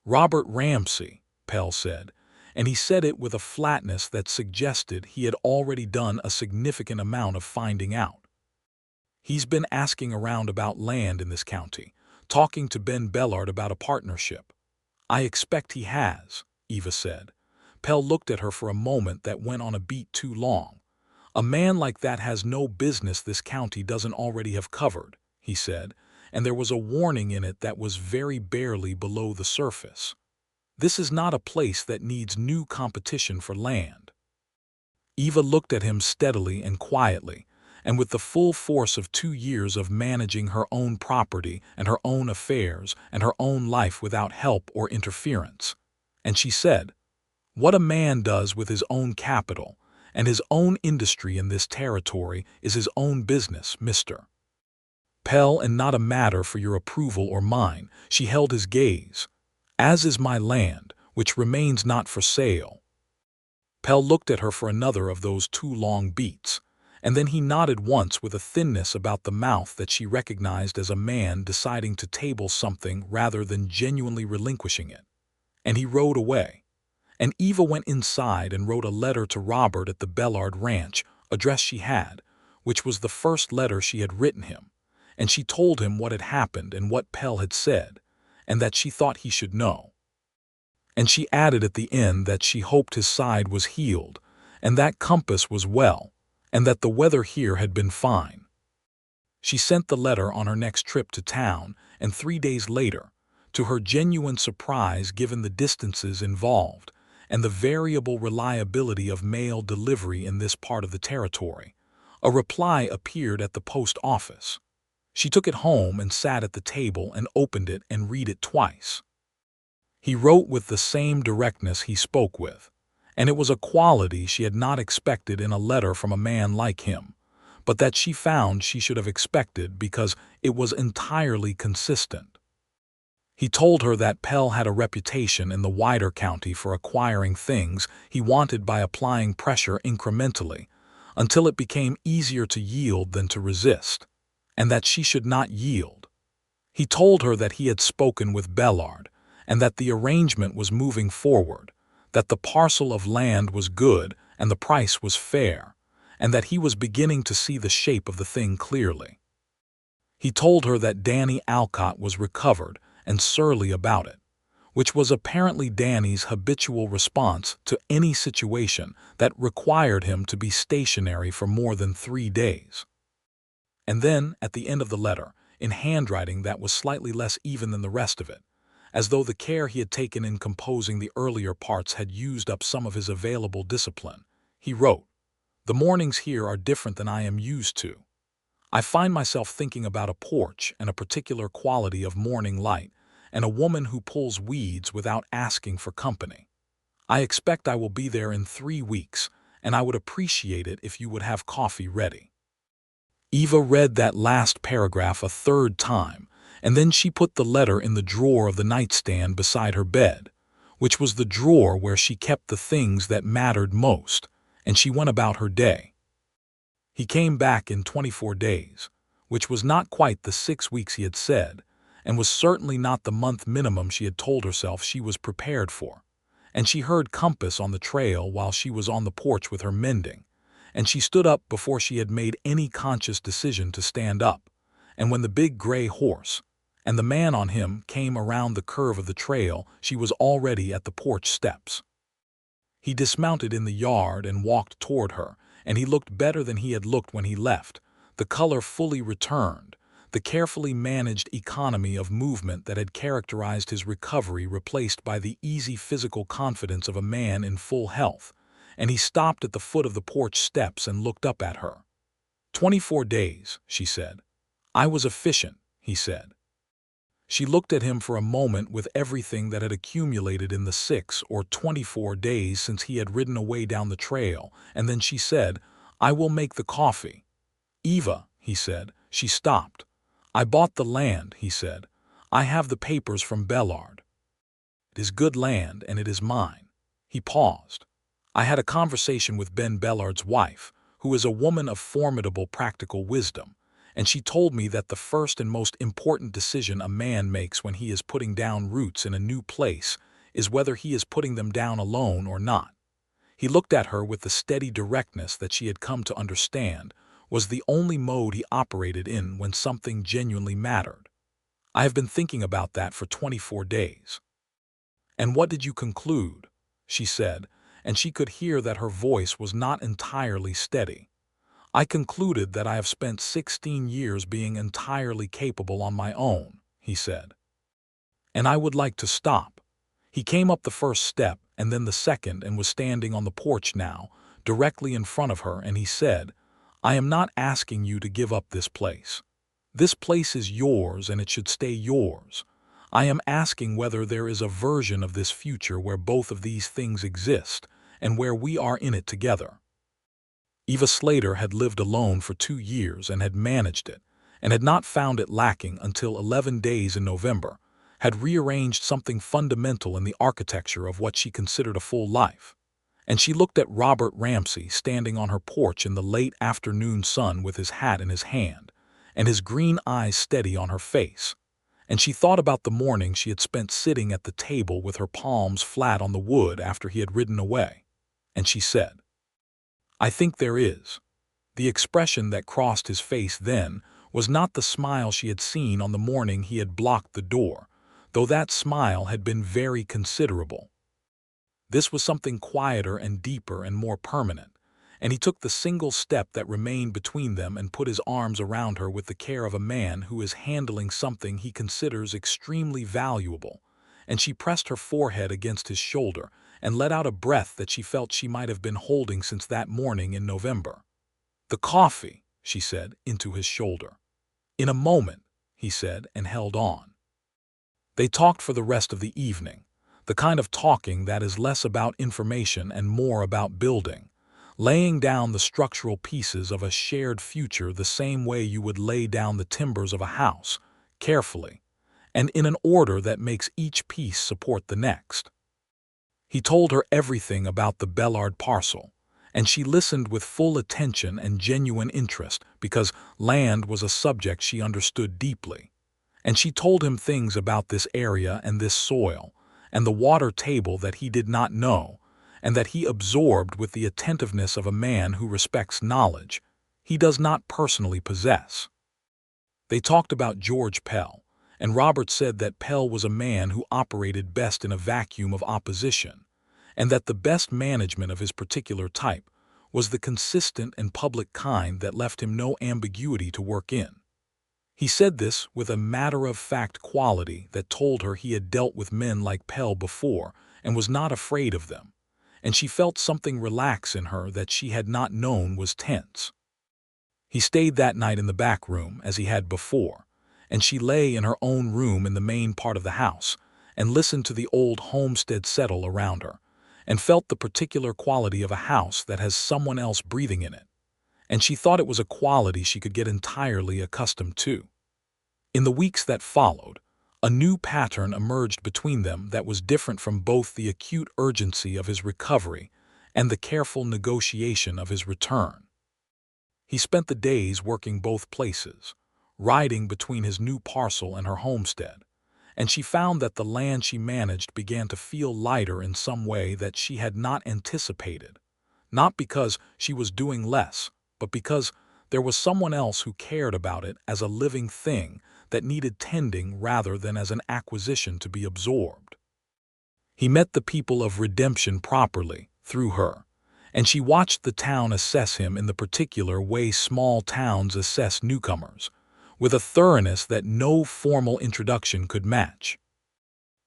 "Robert Ramsey," Pell said, and he said it with a flatness that suggested he had already done a significant amount of finding out. "He's been asking around about land in this county, talking to Ben Bellard about a partnership." "I expect he has," Eva said. Pell looked at her for a moment that went on a beat too long. "A man like that has no business this county doesn't already have covered," he said, and there was a warning in it that was very barely below the surface. "This is not a place that needs new competition for land." Eva looked at him steadily and quietly, and with the full force of 2 years of managing her own property and her own affairs and her own life without help or interference. And she said, "What a man does with his own capital and his own industry in this territory is his own business, Mr. Pell, and not a matter for your approval or mine." She held his gaze. "As is my land, which remains not for sale." Pell looked at her for another of those 2 long beats, and then he nodded once with a thinness about the mouth that she recognized as a man deciding to table something rather than genuinely relinquishing it. And he rode away. And Eva went inside and wrote a letter to Robert at the Bellard Ranch, address she had, which was the first letter she had written him, and she told him what had happened and what Pell had said, and that she thought he should know. And she added at the end that she hoped his side was healed, and that Compass was well, and that the weather here had been fine. She sent the letter on her next trip to town, and 3 days later, to her genuine surprise given the distances involved and the variable reliability of mail delivery in this part of the territory, a reply appeared at the post office. She took it home and sat at the table and opened it and read it twice. He wrote with the same directness he spoke with, and it was a quality she had not expected in a letter from a man like him, but that she found she should have expected because it was entirely consistent. He told her that Pell had a reputation in the wider county for acquiring things he wanted by applying pressure incrementally until it became easier to yield than to resist, and that she should not yield. He told her that he had spoken with Bellard and that the arrangement was moving forward, that the parcel of land was good and the price was fair, and that he was beginning to see the shape of the thing clearly. He told her that Danny Alcott was recovered and surly about it, which was apparently Danny's habitual response to any situation that required him to be stationary for more than 3 days. And then, at the end of the letter, in handwriting that was slightly less even than the rest of it, as though the care he had taken in composing the earlier parts had used up some of his available discipline, he wrote, "The mornings here are different than I am used to. I find myself thinking about a porch and a particular quality of morning light and a woman who pulls weeds without asking for company. I expect I will be there in 3 weeks, and I would appreciate it if you would have coffee ready." Eva read that last paragraph a 3rd time, and then she put the letter in the drawer of the nightstand beside her bed, which was the drawer where she kept the things that mattered most, and she went about her day. He came back in 24 days, which was not quite the 6 weeks he had said, and was certainly not the month minimum she had told herself she was prepared for. And she heard compass on the trail while she was on the porch with her mending, and she stood up before she had made any conscious decision to stand up. And when the big gray horse and the man on him came around the curve of the trail, she was already at the porch steps. He dismounted in the yard and walked toward her, and he looked better than he had looked when he left, the color fully returned, the carefully managed economy of movement that had characterized his recovery replaced by the easy physical confidence of a man in full health, and he stopped at the foot of the porch steps and looked up at her. 24 days, she said. I was efficient, he said. She looked at him for a moment with everything that had accumulated in the 6 or 24 days since he had ridden away down the trail, and then she said, I will make the coffee. Eva, he said. She stopped. I bought the land, he said. I have the papers from Bellard. It is good land, and it is mine. He paused. I had a conversation with Ben Bellard's wife, who is a woman of formidable practical wisdom, and she told me that the first and most important decision a man makes when he is putting down roots in a new place is whether he is putting them down alone or not. He looked at her with the steady directness that she had come to understand was the only mode he operated in when something genuinely mattered. I have been thinking about that for 24 days. And what did you conclude? She said, and she could hear that her voice was not entirely steady. I concluded that I have spent 16 years being entirely capable on my own, he said. And I would like to stop. He came up the first step and then the second and was standing on the porch now, directly in front of her, and he said, I am not asking you to give up this place. This place is yours and it should stay yours. I am asking whether there is a version of this future where both of these things exist and where we are in it together. Eva Slater had lived alone for 2 years and had managed it, and had not found it lacking until 11 days in November, had rearranged something fundamental in the architecture of what she considered a full life. And she looked at Robert Ramsey standing on her porch in the late afternoon sun with his hat in his hand, and his green eyes steady on her face. And she thought about the morning she had spent sitting at the table with her palms flat on the wood after he had ridden away. And she said, I think there is. The expression that crossed his face then was not the smile she had seen on the morning he had blocked the door, though that smile had been very considerable. This was something quieter and deeper and more permanent, and he took the single step that remained between them and put his arms around her with the care of a man who is handling something he considers extremely valuable, and she pressed her forehead against his shoulder and let out a breath that she felt she might have been holding since that morning in November. The coffee, she said, into his shoulder. In a moment, he said, and held on. They talked for the rest of the evening, the kind of talking that is less about information and more about building, laying down the structural pieces of a shared future the same way you would lay down the timbers of a house, carefully, and in an order that makes each piece support the next. He told her everything about the Bellard parcel, and she listened with full attention and genuine interest because land was a subject she understood deeply. And she told him things about this area and this soil, and the water table that he did not know, and that he absorbed with the attentiveness of a man who respects knowledge he does not personally possess. They talked about George Pell, and Robert said that Pell was a man who operated best in a vacuum of opposition, and that the best management of his particular type was the consistent and public kind that left him no ambiguity to work in. He said this with a matter-of-fact quality that told her he had dealt with men like Pell before and was not afraid of them, and she felt something relax in her that she had not known was tense. He stayed that night in the back room as he had before, and she lay in her own room in the main part of the house and listened to the old homestead settle around her, and felt the particular quality of a house that has someone else breathing in it, and she thought it was a quality she could get entirely accustomed to. In the weeks that followed, a new pattern emerged between them that was different from both the acute urgency of his recovery and the careful negotiation of his return. He spent the days working both places, riding between his new parcel and her homestead, and she found that the land she managed began to feel lighter in some way that she had not anticipated, not because she was doing less, but because there was someone else who cared about it as a living thing that needed tending rather than as an acquisition to be absorbed. He met the people of Redemption properly, through her, and she watched the town assess him in the particular way small towns assess newcomers, with a thoroughness that no formal introduction could match.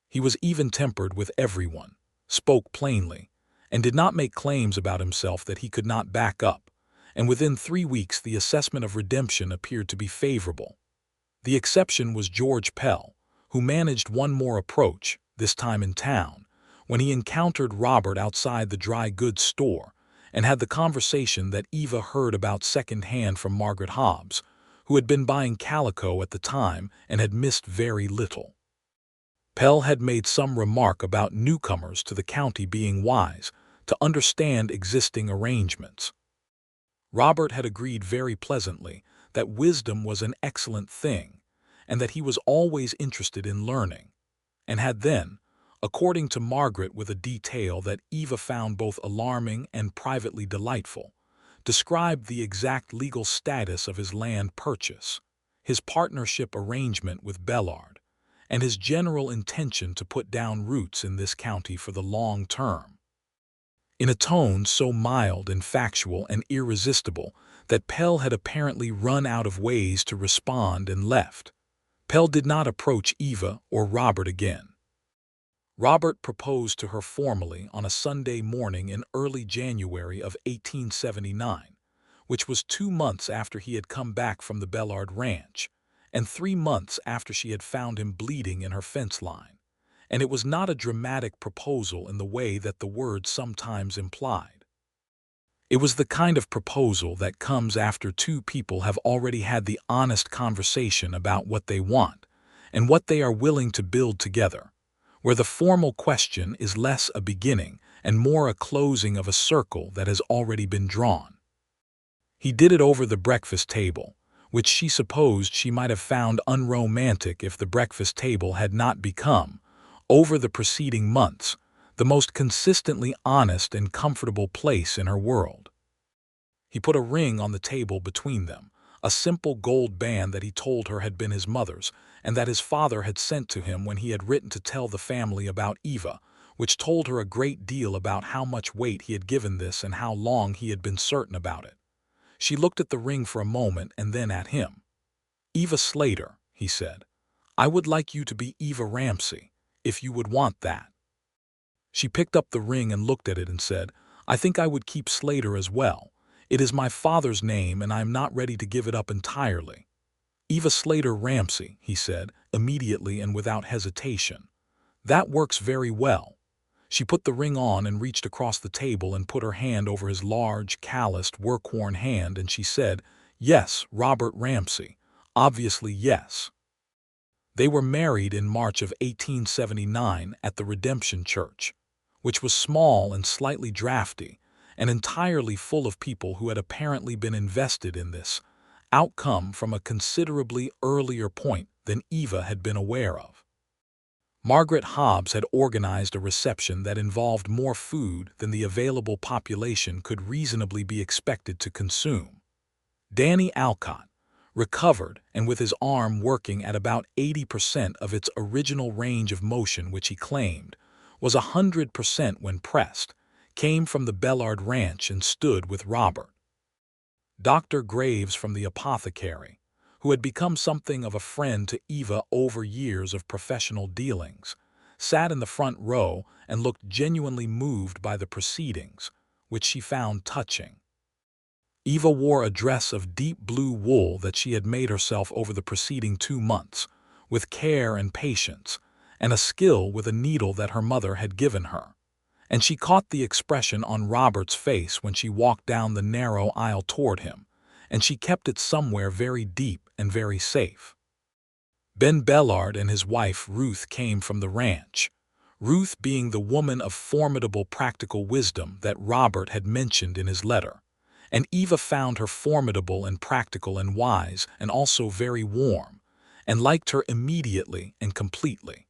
He was even-tempered with everyone, spoke plainly, and did not make claims about himself that he could not back up, and within 3 weeks the assessment of Redemption appeared to be favorable. The exception was George Pell, who managed one more approach, this time in town, when he encountered Robert outside the dry goods store and had the conversation that Eva heard about second-hand from Margaret Hobbs, who had been buying calico at the time and had missed very little. Pell had made some remark about newcomers to the county being wise to understand existing arrangements. Robert had agreed very pleasantly that wisdom was an excellent thing, and that he was always interested in learning, and had then, according to Margaret with a detail that Eva found both alarming and privately delightful, described the exact legal status of his land purchase, his partnership arrangement with Bellard, and his general intention to put down roots in this county for the long term. In a tone so mild and factual and irresistible that Pell had apparently run out of ways to respond and left. Pell did not approach Eva or Robert again. Robert proposed to her formally on a Sunday morning in early January of 1879, which was 2 months after he had come back from the Bellard Ranch, and 3 months after she had found him bleeding in her fence line, and it was not a dramatic proposal in the way that the word sometimes implied. It was the kind of proposal that comes after two people have already had the honest conversation about what they want and what they are willing to build together, where the formal question is less a beginning and more a closing of a circle that has already been drawn. He did it over the breakfast table, which she supposed she might have found unromantic if the breakfast table had not become, over the preceding months, the most consistently honest and comfortable place in her world. He put a ring on the table between them, a simple gold band that he told her had been his mother's and that his father had sent to him when he had written to tell the family about Eva, which told her a great deal about how much weight he had given this and how long he had been certain about it. She looked at the ring for a moment and then at him. "Eva Slater," he said, "I would like you to be Eva Ramsey, if you would want that." She picked up the ring and looked at it and said, "I think I would keep Slater as well. It is my father's name and I am not ready to give it up entirely." "Eva Slater Ramsey," he said, immediately and without hesitation. "That works very well." She put the ring on and reached across the table and put her hand over his large, calloused, work-worn hand, and she said, "Yes, Robert Ramsey. Obviously, yes." They were married in March of 1879 at the Redemption Church, which was small and slightly drafty, and entirely full of people who had apparently been invested in this outcome from a considerably earlier point than Eva had been aware of. Margaret Hobbs had organized a reception that involved more food than the available population could reasonably be expected to consume. Danny Alcott, recovered and with his arm working at about 80% of its original range of motion, which he claimed was 100% when pressed, came from the Bellard Ranch and stood with Robert. Dr. Graves from the apothecary, who had become something of a friend to Eva over years of professional dealings, sat in the front row and looked genuinely moved by the proceedings, which she found touching. Eva wore a dress of deep blue wool that she had made herself over the preceding 2 months, with care and patience, and a skill with a needle that her mother had given her, and she caught the expression on Robert's face when she walked down the narrow aisle toward him, and she kept it somewhere very deep and very safe. Ben Bellard and his wife Ruth came from the ranch, Ruth being the woman of formidable practical wisdom that Robert had mentioned in his letter, and Eva found her formidable and practical and wise and also very warm, and liked her immediately and completely.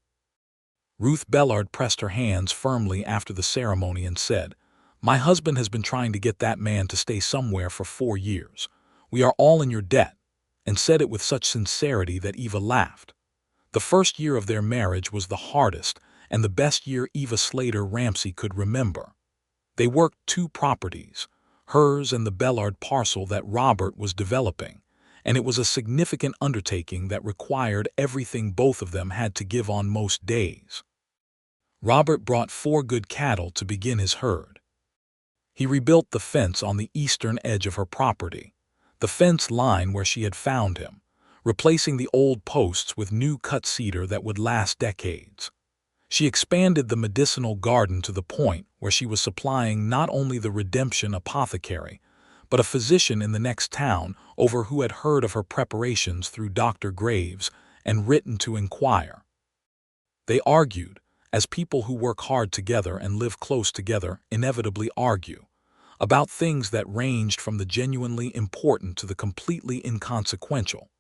Ruth Bellard pressed her hands firmly after the ceremony and said, "My husband has been trying to get that man to stay somewhere for 4 years. We are all in your debt," and said it with such sincerity that Eva laughed. The first year of their marriage was the hardest and the best year Eva Slater Ramsey could remember. They worked 2 properties, hers and the Bellard parcel that Robert was developing, and it was a significant undertaking that required everything both of them had to give on most days. Robert brought 4 good cattle to begin his herd. He rebuilt the fence on the eastern edge of her property, the fence line where she had found him, replacing the old posts with new cut cedar that would last decades. She expanded the medicinal garden to the point where she was supplying not only the Redemption apothecary, but a physician in the next town over who had heard of her preparations through Dr. Graves and written to inquire. They argued, as people who work hard together and live close together inevitably argue, about things that ranged from the genuinely important to the completely inconsequential,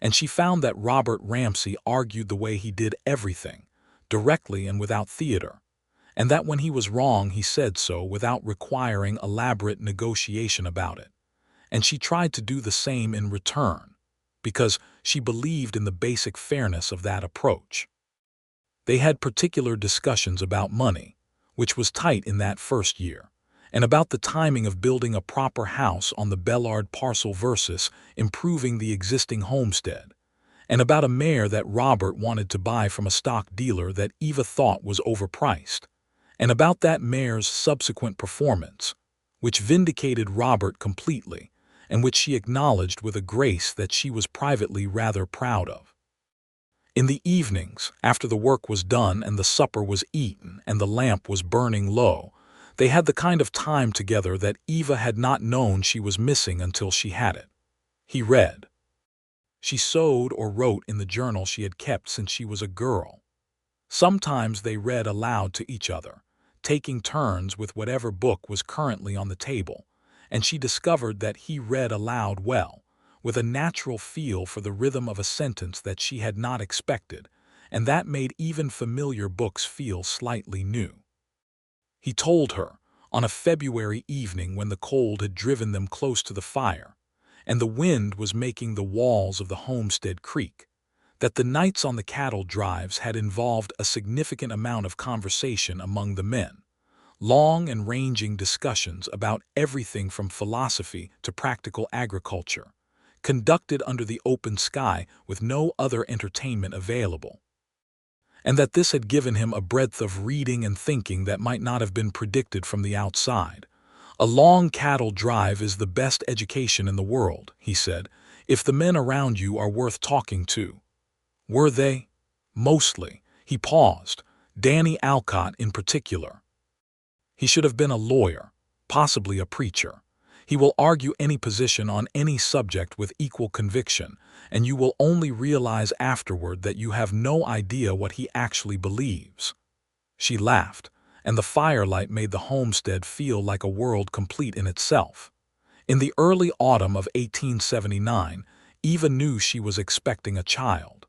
and she found that Robert Ramsey argued the way he did everything, directly and without theater, and that when he was wrong he said so without requiring elaborate negotiation about it, and she tried to do the same in return, because she believed in the basic fairness of that approach. They had particular discussions about money, which was tight in that first year, and about the timing of building a proper house on the Bellard parcel versus improving the existing homestead, and about a mare that Robert wanted to buy from a stock dealer that Eva thought was overpriced, and about that mare's subsequent performance, which vindicated Robert completely, and which she acknowledged with a grace that she was privately rather proud of. In the evenings, after the work was done and the supper was eaten and the lamp was burning low, they had the kind of time together that Eva had not known she was missing until she had it. He read. She sewed or wrote in the journal she had kept since she was a girl. Sometimes they read aloud to each other, taking turns with whatever book was currently on the table, and she discovered that he read aloud well, with a natural feel for the rhythm of a sentence that she had not expected, and that made even familiar books feel slightly new. He told her, on a February evening when the cold had driven them close to the fire, and the wind was making the walls of the homestead creak, that the nights on the cattle drives had involved a significant amount of conversation among the men, long and ranging discussions about everything from philosophy to practical agriculture, conducted under the open sky with no other entertainment available, and that this had given him a breadth of reading and thinking that might not have been predicted from the outside. "A long cattle drive is the best education in the world," he said, "if the men around you are worth talking to." Were they? Mostly. He paused, Danny Alcott in particular. He should have been a lawyer, possibly a preacher. He will argue any position on any subject with equal conviction, and you will only realize afterward that you have no idea what he actually believes. She laughed, and the firelight made the homestead feel like a world complete in itself. In the early autumn of 1879, Eva knew she was expecting a child.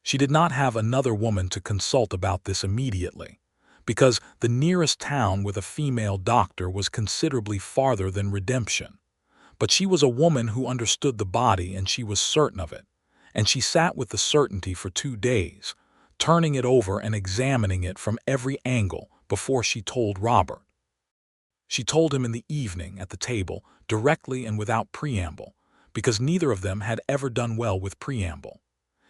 She did not have another woman to consult about this immediately, because the nearest town with a female doctor was considerably farther than Redemption. But she was a woman who understood the body, and she was certain of it, and she sat with the certainty for 2 days, turning it over and examining it from every angle before she told Robert. She told him in the evening at the table, directly and without preamble, because neither of them had ever done well with preamble.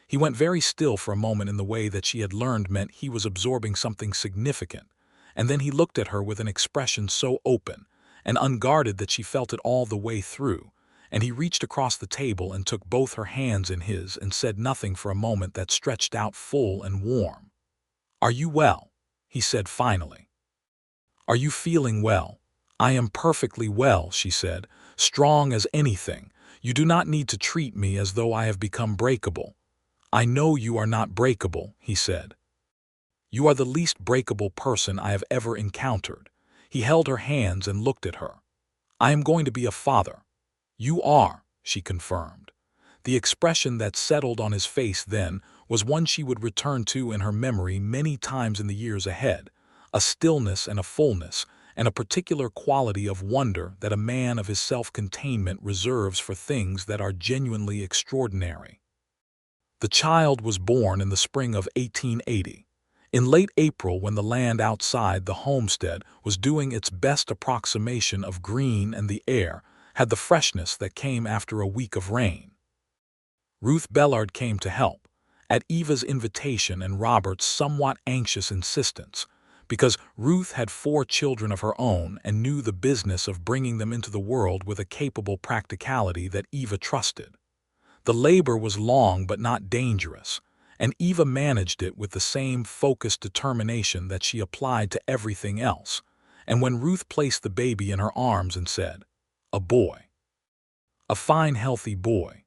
He went very still for a moment in the way that she had learned meant he was absorbing something significant, and then he looked at her with an expression so open and unguarded that she felt it all the way through, and he reached across the table and took both her hands in his and said nothing for a moment that stretched out full and warm. "Are you well?" he said finally. "Are you feeling well?" "I am perfectly well," she said, "strong as anything. You do not need to treat me as though I have become breakable." "I know you are not breakable," he said. "You are the least breakable person I have ever encountered." He held her hands and looked at her. I am going to be a father." "You are," she confirmed. The expression that settled on his face then was one she would return to in her memory many times in the years ahead, a stillness and a fullness, and a particular quality of wonder that a man of his self-containment reserves for things that are genuinely extraordinary. The child was born in the spring of 1880. In late April, when the land outside the homestead was doing its best approximation of green and the air had the freshness that came after a week of rain. Ruth Bellard came to help, at Eva's invitation and Robert's somewhat anxious insistence, because Ruth had 4 children of her own and knew the business of bringing them into the world with a capable practicality that Eva trusted. The labor was long but not dangerous, and Eva managed it with the same focused determination that she applied to everything else. And when Ruth placed the baby in her arms and said, "A boy," a fine, healthy boy,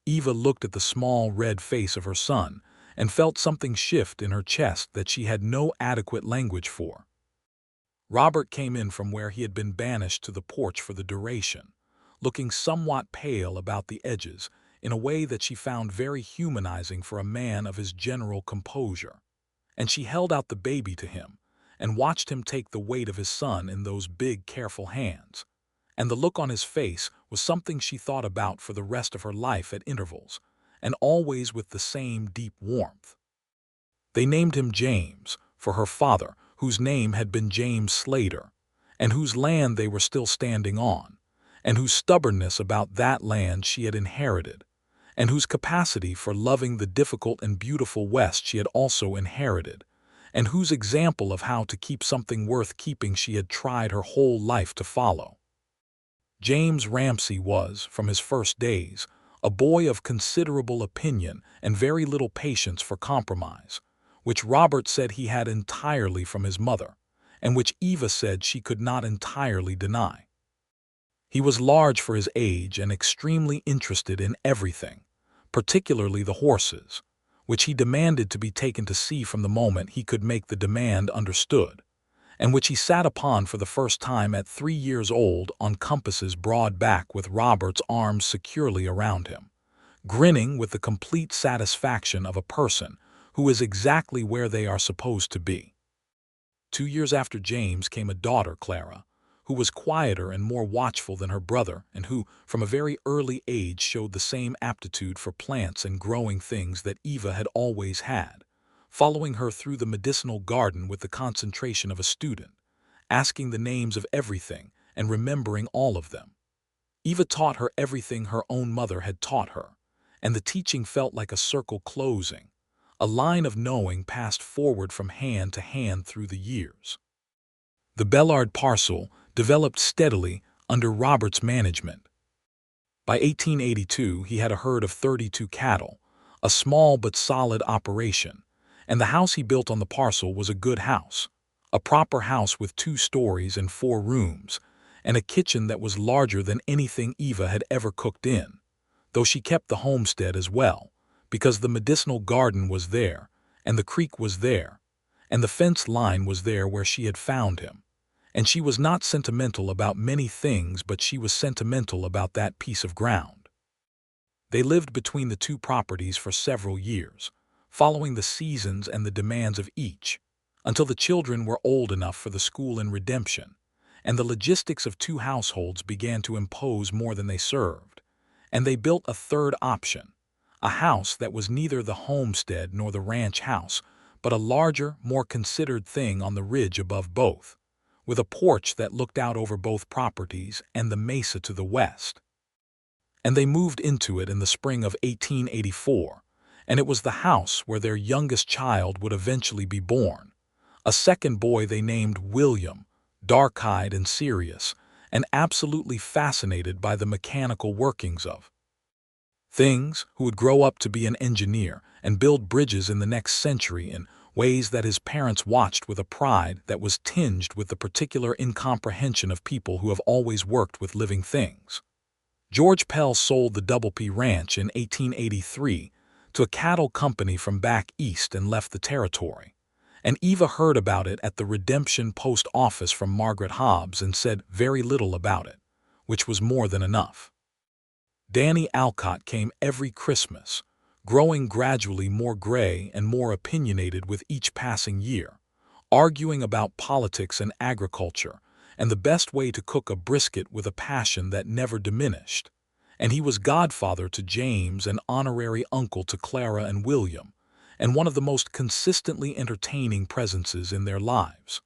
Eva looked at the small red face of her son and felt something shift in her chest that she had no adequate language for. Robert came in from where he had been banished to the porch for the duration, looking somewhat pale about the edges, in a way that she found very humanizing for a man of his general composure. And she held out the baby to him and watched him take the weight of his son in those big, careful hands. And the look on his face was something she thought about for the rest of her life at intervals, and always with the same deep warmth. They named him James, for her father, whose name had been James Slater, and whose land they were still standing on, and whose stubbornness about that land she had inherited, and whose capacity for loving the difficult and beautiful West she had also inherited, and whose example of how to keep something worth keeping she had tried her whole life to follow. James Ramsey was, from his first days, a boy of considerable opinion and very little patience for compromise, which Robert said he had entirely from his mother, and which Eva said she could not entirely deny. He was large for his age and extremely interested in everything, particularly the horses, which he demanded to be taken to see from the moment he could make the demand understood, and which he sat upon for the first time at 3 years old on Compass's broad back with Robert's arms securely around him, grinning with the complete satisfaction of a person who is exactly where they are supposed to be. 2 years after James came a daughter, Clara, who was quieter and more watchful than her brother and who, from a very early age, showed the same aptitude for plants and growing things that Eva had always had, following her through the medicinal garden with the concentration of a student, asking the names of everything and remembering all of them. Eva taught her everything her own mother had taught her, and the teaching felt like a circle closing, a line of knowing passed forward from hand to hand through the years. The Bellard parcel developed steadily under Robert's management. By 1882, he had a herd of 32 cattle, a small but solid operation, and the house he built on the parcel was a good house, a proper house with 2 stories and 4 rooms, and a kitchen that was larger than anything Eva had ever cooked in, though she kept the homestead as well, because the medicinal garden was there, and the creek was there, and the fence line was there where she had found him. And she was not sentimental about many things, but she was sentimental about that piece of ground. They lived between the 2 properties for several years, following the seasons and the demands of each, until the children were old enough for the school and redemption, and the logistics of 2 households began to impose more than they served, and they built a third option, a house that was neither the homestead nor the ranch house, but a larger, more considered thing on the ridge above both, with a porch that looked out over both properties and the mesa to the west. And they moved into it in the spring of 1884, and it was the house where their youngest child would eventually be born, a second boy they named William, dark-eyed and serious, and absolutely fascinated by the mechanical workings of things, who would grow up to be an engineer and build bridges in the next century in ways that his parents watched with a pride that was tinged with the particular incomprehension of people who have always worked with living things. George Pell sold the Double P Ranch in 1883 to a cattle company from back east and left the territory, and Eva heard about it at the Redemption Post Office from Margaret Hobbs and said very little about it, which was more than enough. Danny Alcott came every Christmas, growing gradually more gray and more opinionated with each passing year, arguing about politics and agriculture, and the best way to cook a brisket with a passion that never diminished. And he was godfather to James and honorary uncle to Clara and William, and one of the most consistently entertaining presences in their lives.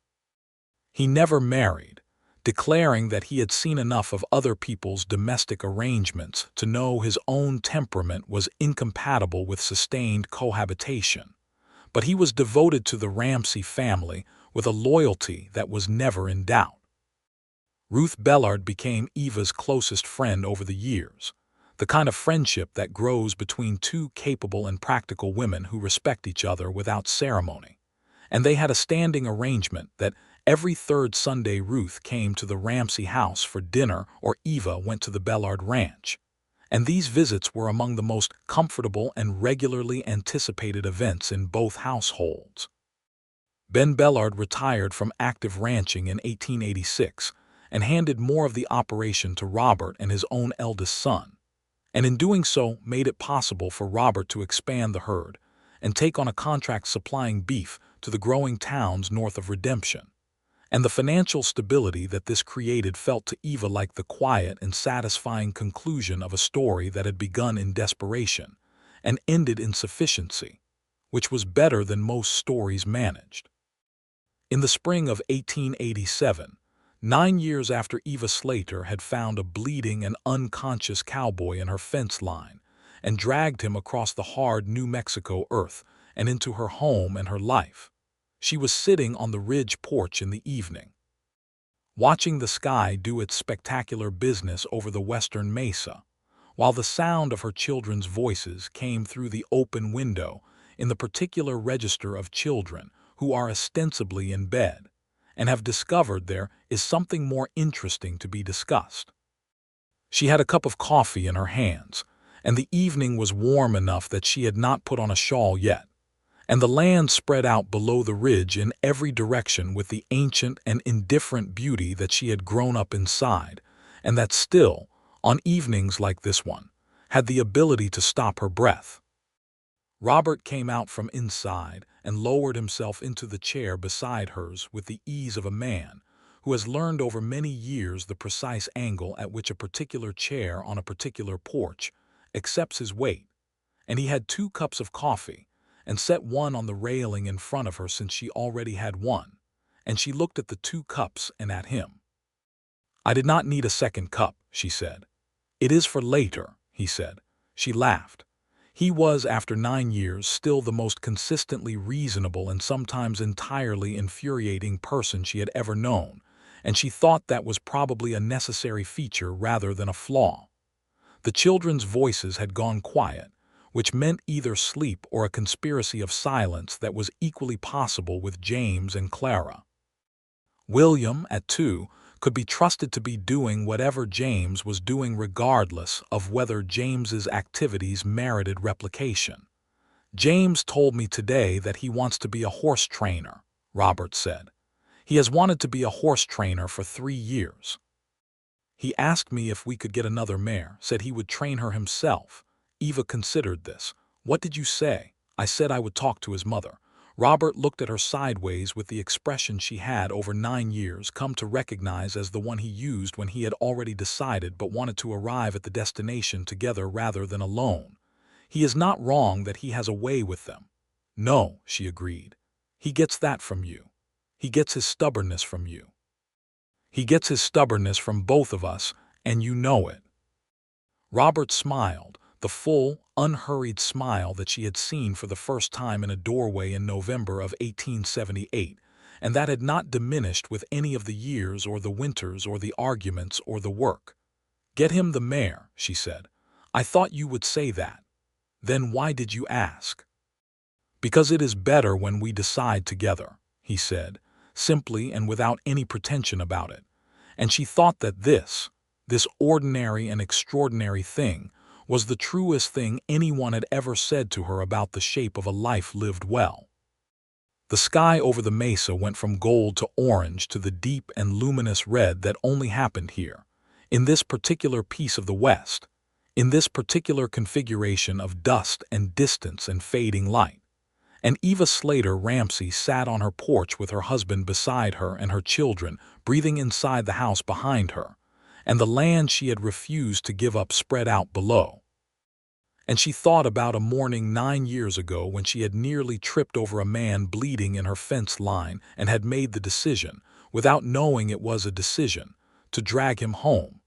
He never married, declaring that he had seen enough of other people's domestic arrangements to know his own temperament was incompatible with sustained cohabitation. But he was devoted to the Ramsey family with a loyalty that was never in doubt. Ruth Bellard became Eva's closest friend over the years, the kind of friendship that grows between two capable and practical women who respect each other without ceremony. And they had a standing arrangement that every third Sunday Ruth came to the Ramsey house for dinner or Eva went to the Bellard ranch. And these visits were among the most comfortable and regularly anticipated events in both households. Ben Bellard retired from active ranching in 1886 and handed more of the operation to Robert and his own eldest son, and in doing so made it possible for Robert to expand the herd and take on a contract supplying beef to the growing towns north of Redemption. And the financial stability that this created felt to Eva like the quiet and satisfying conclusion of a story that had begun in desperation and ended in sufficiency, which was better than most stories managed. In the spring of 1887, 9 years after Eva Slater had found a bleeding and unconscious cowboy in her fence line and dragged him across the hard New Mexico earth and into her home and her life, she was sitting on the ridge porch in the evening, watching the sky do its spectacular business over the western mesa, while the sound of her children's voices came through the open window in the particular register of children who are ostensibly in bed and have discovered there is something more interesting to be discussed. She had a cup of coffee in her hands, and the evening was warm enough that she had not put on a shawl yet, and the land spread out below the ridge in every direction with the ancient and indifferent beauty that she had grown up inside, and that still, on evenings like this one, had the ability to stop her breath. Robert came out from inside and lowered himself into the chair beside hers with the ease of a man who has learned over many years the precise angle at which a particular chair on a particular porch accepts his weight, and he had 2 cups of coffee and set one on the railing in front of her since she already had one, and she looked at the 2 cups and at him. "I did not need a second cup," she said. "It is for later," he said. She laughed. He was, after 9 years, still the most consistently reasonable and sometimes entirely infuriating person she had ever known, and she thought that was probably a necessary feature rather than a flaw. The children's voices had gone quiet, which meant either sleep or a conspiracy of silence that was equally possible with James and Clara. William, at 2, could be trusted to be doing whatever James was doing regardless of whether James's activities merited replication. "James told me today that he wants to be a horse trainer," Robert said. "He has wanted to be a horse trainer for 3 years. He asked me if we could get another mare, said he would train her himself." Eva considered this. "What did you say?" "I said I would talk to his mother." Robert looked at her sideways with the expression she had over 9 years come to recognize as the one he used when he had already decided but wanted to arrive at the destination together rather than alone. "He is not wrong that he has a way with them." "No," she agreed. "He gets that from you. He gets his stubbornness from you. He gets his stubbornness from both of us, and you know it." Robert smiled, the full, unhurried smile that she had seen for the first time in a doorway in November of 1878, and that had not diminished with any of the years or the winters or the arguments or the work. "Get him the mare," she said. "I thought you would say that. Then why did you ask?" "Because it is better when we decide together," he said, simply and without any pretension about it. And she thought that this ordinary and extraordinary thing, was the truest thing anyone had ever said to her about the shape of a life lived well. The sky over the mesa went from gold to orange to the deep and luminous red that only happened here. in this particular piece of the West, in this particular configuration of dust and distance and fading light. And Eva Slater Ramsey sat on her porch with her husband beside her and her children breathing inside the house behind her, and the land she had refused to give up spread out below. And she thought about a morning 9 years ago when she had nearly tripped over a man bleeding in her fence line and had made the decision, without knowing it was a decision, to drag him home.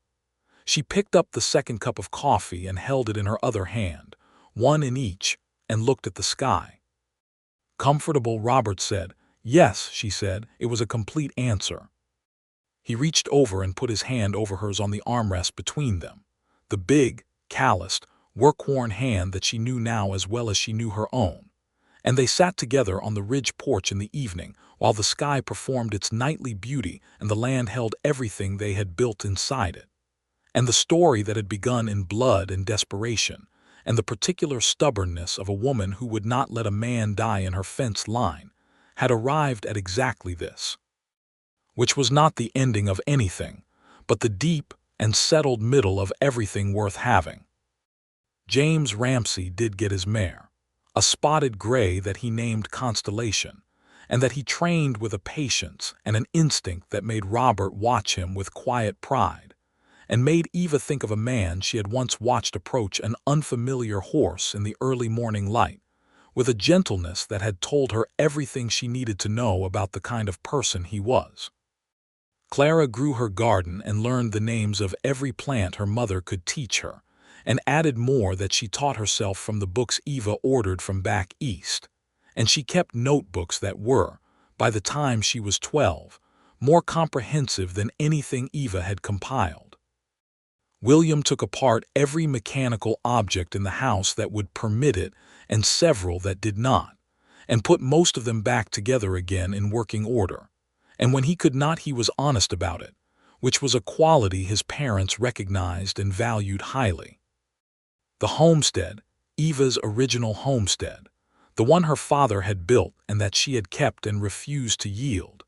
She picked up the second cup of coffee and held it in her other hand, one in each, and looked at the sky. "Comfortable," Robert said. "Yes," she said. It was a complete answer. He reached over and put his hand over hers on the armrest between them, the big, calloused, work-worn hand that she knew now as well as she knew her own. And they sat together on the ridge porch in the evening, while the sky performed its nightly beauty and the land held everything they had built inside it. And the story that had begun in blood and desperation, and the particular stubbornness of a woman who would not let a man die in her fence line, had arrived at exactly this, which was not the ending of anything, but the deep and settled middle of everything worth having. James Ramsey did get his mare, a spotted gray that he named Constellation, and that he trained with a patience and an instinct that made Robert watch him with quiet pride, and made Eva think of a man she had once watched approach an unfamiliar horse in the early morning light, with a gentleness that had told her everything she needed to know about the kind of person he was. Clara grew her garden and learned the names of every plant her mother could teach her, and added more that she taught herself from the books Eva ordered from back east, and she kept notebooks that were, by the time she was 12, more comprehensive than anything Eva had compiled. William took apart every mechanical object in the house that would permit it and several that did not, and put most of them back together again in working order. And when he could not, he was honest about it, which was a quality his parents recognized and valued highly. The homestead, Eva's original homestead, the one her father had built and that she had kept and refused to yield,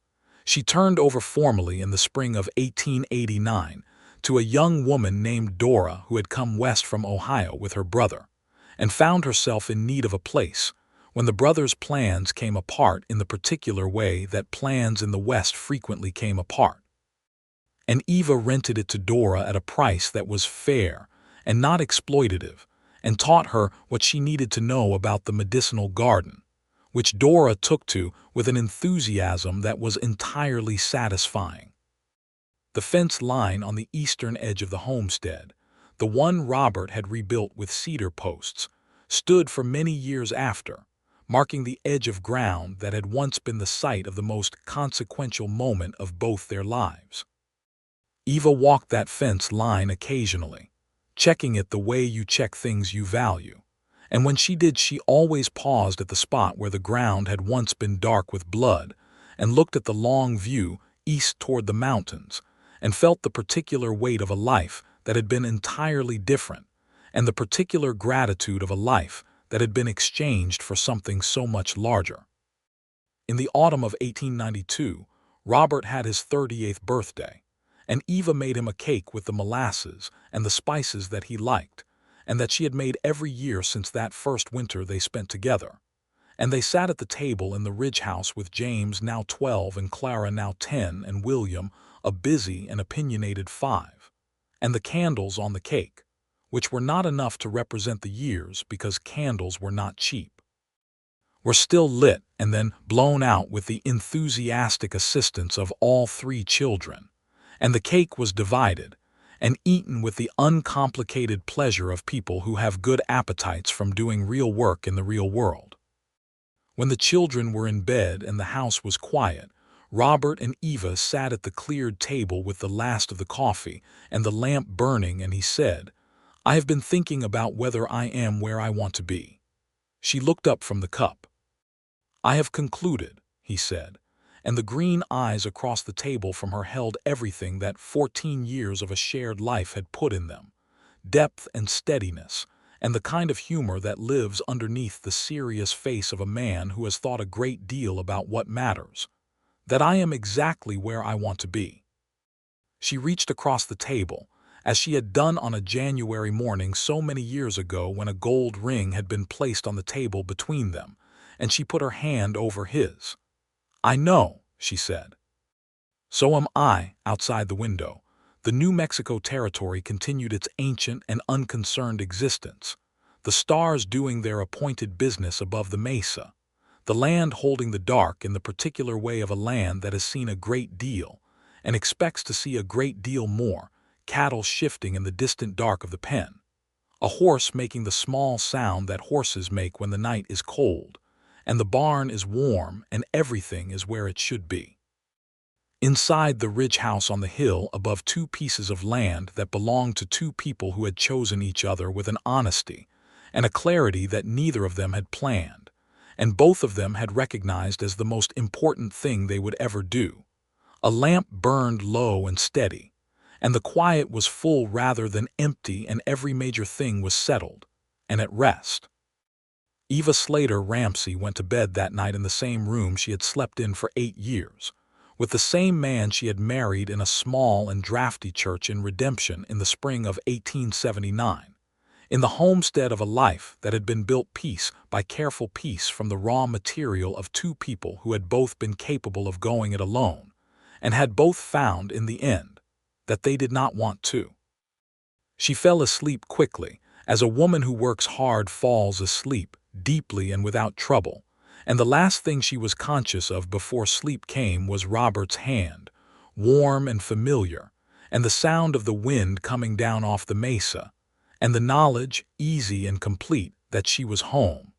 she turned over formally in the spring of 1889 to a young woman named Dora who had come west from Ohio with her brother, and found herself in need of a place when the brother's plans came apart in the particular way that plans in the West frequently came apart. And Eva rented it to Dora at a price that was fair and not exploitative, and taught her what she needed to know about the medicinal garden, which Dora took to with an enthusiasm that was entirely satisfying. The fence line on the eastern edge of the homestead, the one Robert had rebuilt with cedar posts, stood for many years after, marking the edge of ground that had once been the site of the most consequential moment of both their lives. Eva walked that fence line occasionally, checking it the way you check things you value, and when she did, she always paused at the spot where the ground had once been dark with blood and looked at the long view east toward the mountains, and felt the particular weight of a life that had been entirely different, and the particular gratitude of a life that had been exchanged for something so much larger. In the autumn of 1892, Robert had his 38th birthday, and Eva made him a cake with the molasses and the spices that he liked, and that she had made every year since that first winter they spent together. And they sat at the table in the Ridge house with James, now 12, and Clara, now 10, and William, a busy and opinionated 5, and the candles on the cake, which were not enough to represent the years because candles were not cheap, were still lit and then blown out with the enthusiastic assistance of all 3 children, and the cake was divided and eaten with the uncomplicated pleasure of people who have good appetites from doing real work in the real world. When the children were in bed and the house was quiet, Robert and Eva sat at the cleared table with the last of the coffee and the lamp burning, and he said, "I have been thinking about whether I am where I want to be." She looked up from the cup. "I have concluded," he said, and the green eyes across the table from her held everything that 14 years of a shared life had put in them, depth and steadiness, and the kind of humor that lives underneath the serious face of a man who has thought a great deal about what matters. "That I am exactly where I want to be." She reached across the table as she had done on a January morning so many years ago when a gold ring had been placed on the table between them, and she put her hand over his. "I know," she said. "So am I," outside the window. The New Mexico territory continued its ancient and unconcerned existence, the stars doing their appointed business above the mesa, the land holding the dark in the particular way of a land that has seen a great deal and expects to see a great deal more, cattle shifting in the distant dark of the pen, a horse making the small sound that horses make when the night is cold, and the barn is warm and everything is where it should be. Inside the ridge house on the hill above, two pieces of land that belonged to two people who had chosen each other with an honesty and a clarity that neither of them had planned, and both of them had recognized as the most important thing they would ever do. A lamp burned low and steady, and the quiet was full rather than empty, and every major thing was settled and at rest. Eva Slater Ramsey went to bed that night in the same room she had slept in for 8 years, with the same man she had married in a small and drafty church in Redemption in the spring of 1879, in the homestead of a life that had been built piece by careful piece from the raw material of two people who had both been capable of going it alone, and had both found in the end that they did not want to. She fell asleep quickly, as a woman who works hard falls asleep, deeply and without trouble, and the last thing she was conscious of before sleep came was Robert's hand, warm and familiar, and the sound of the wind coming down off the mesa, and the knowledge, easy and complete, that she was home.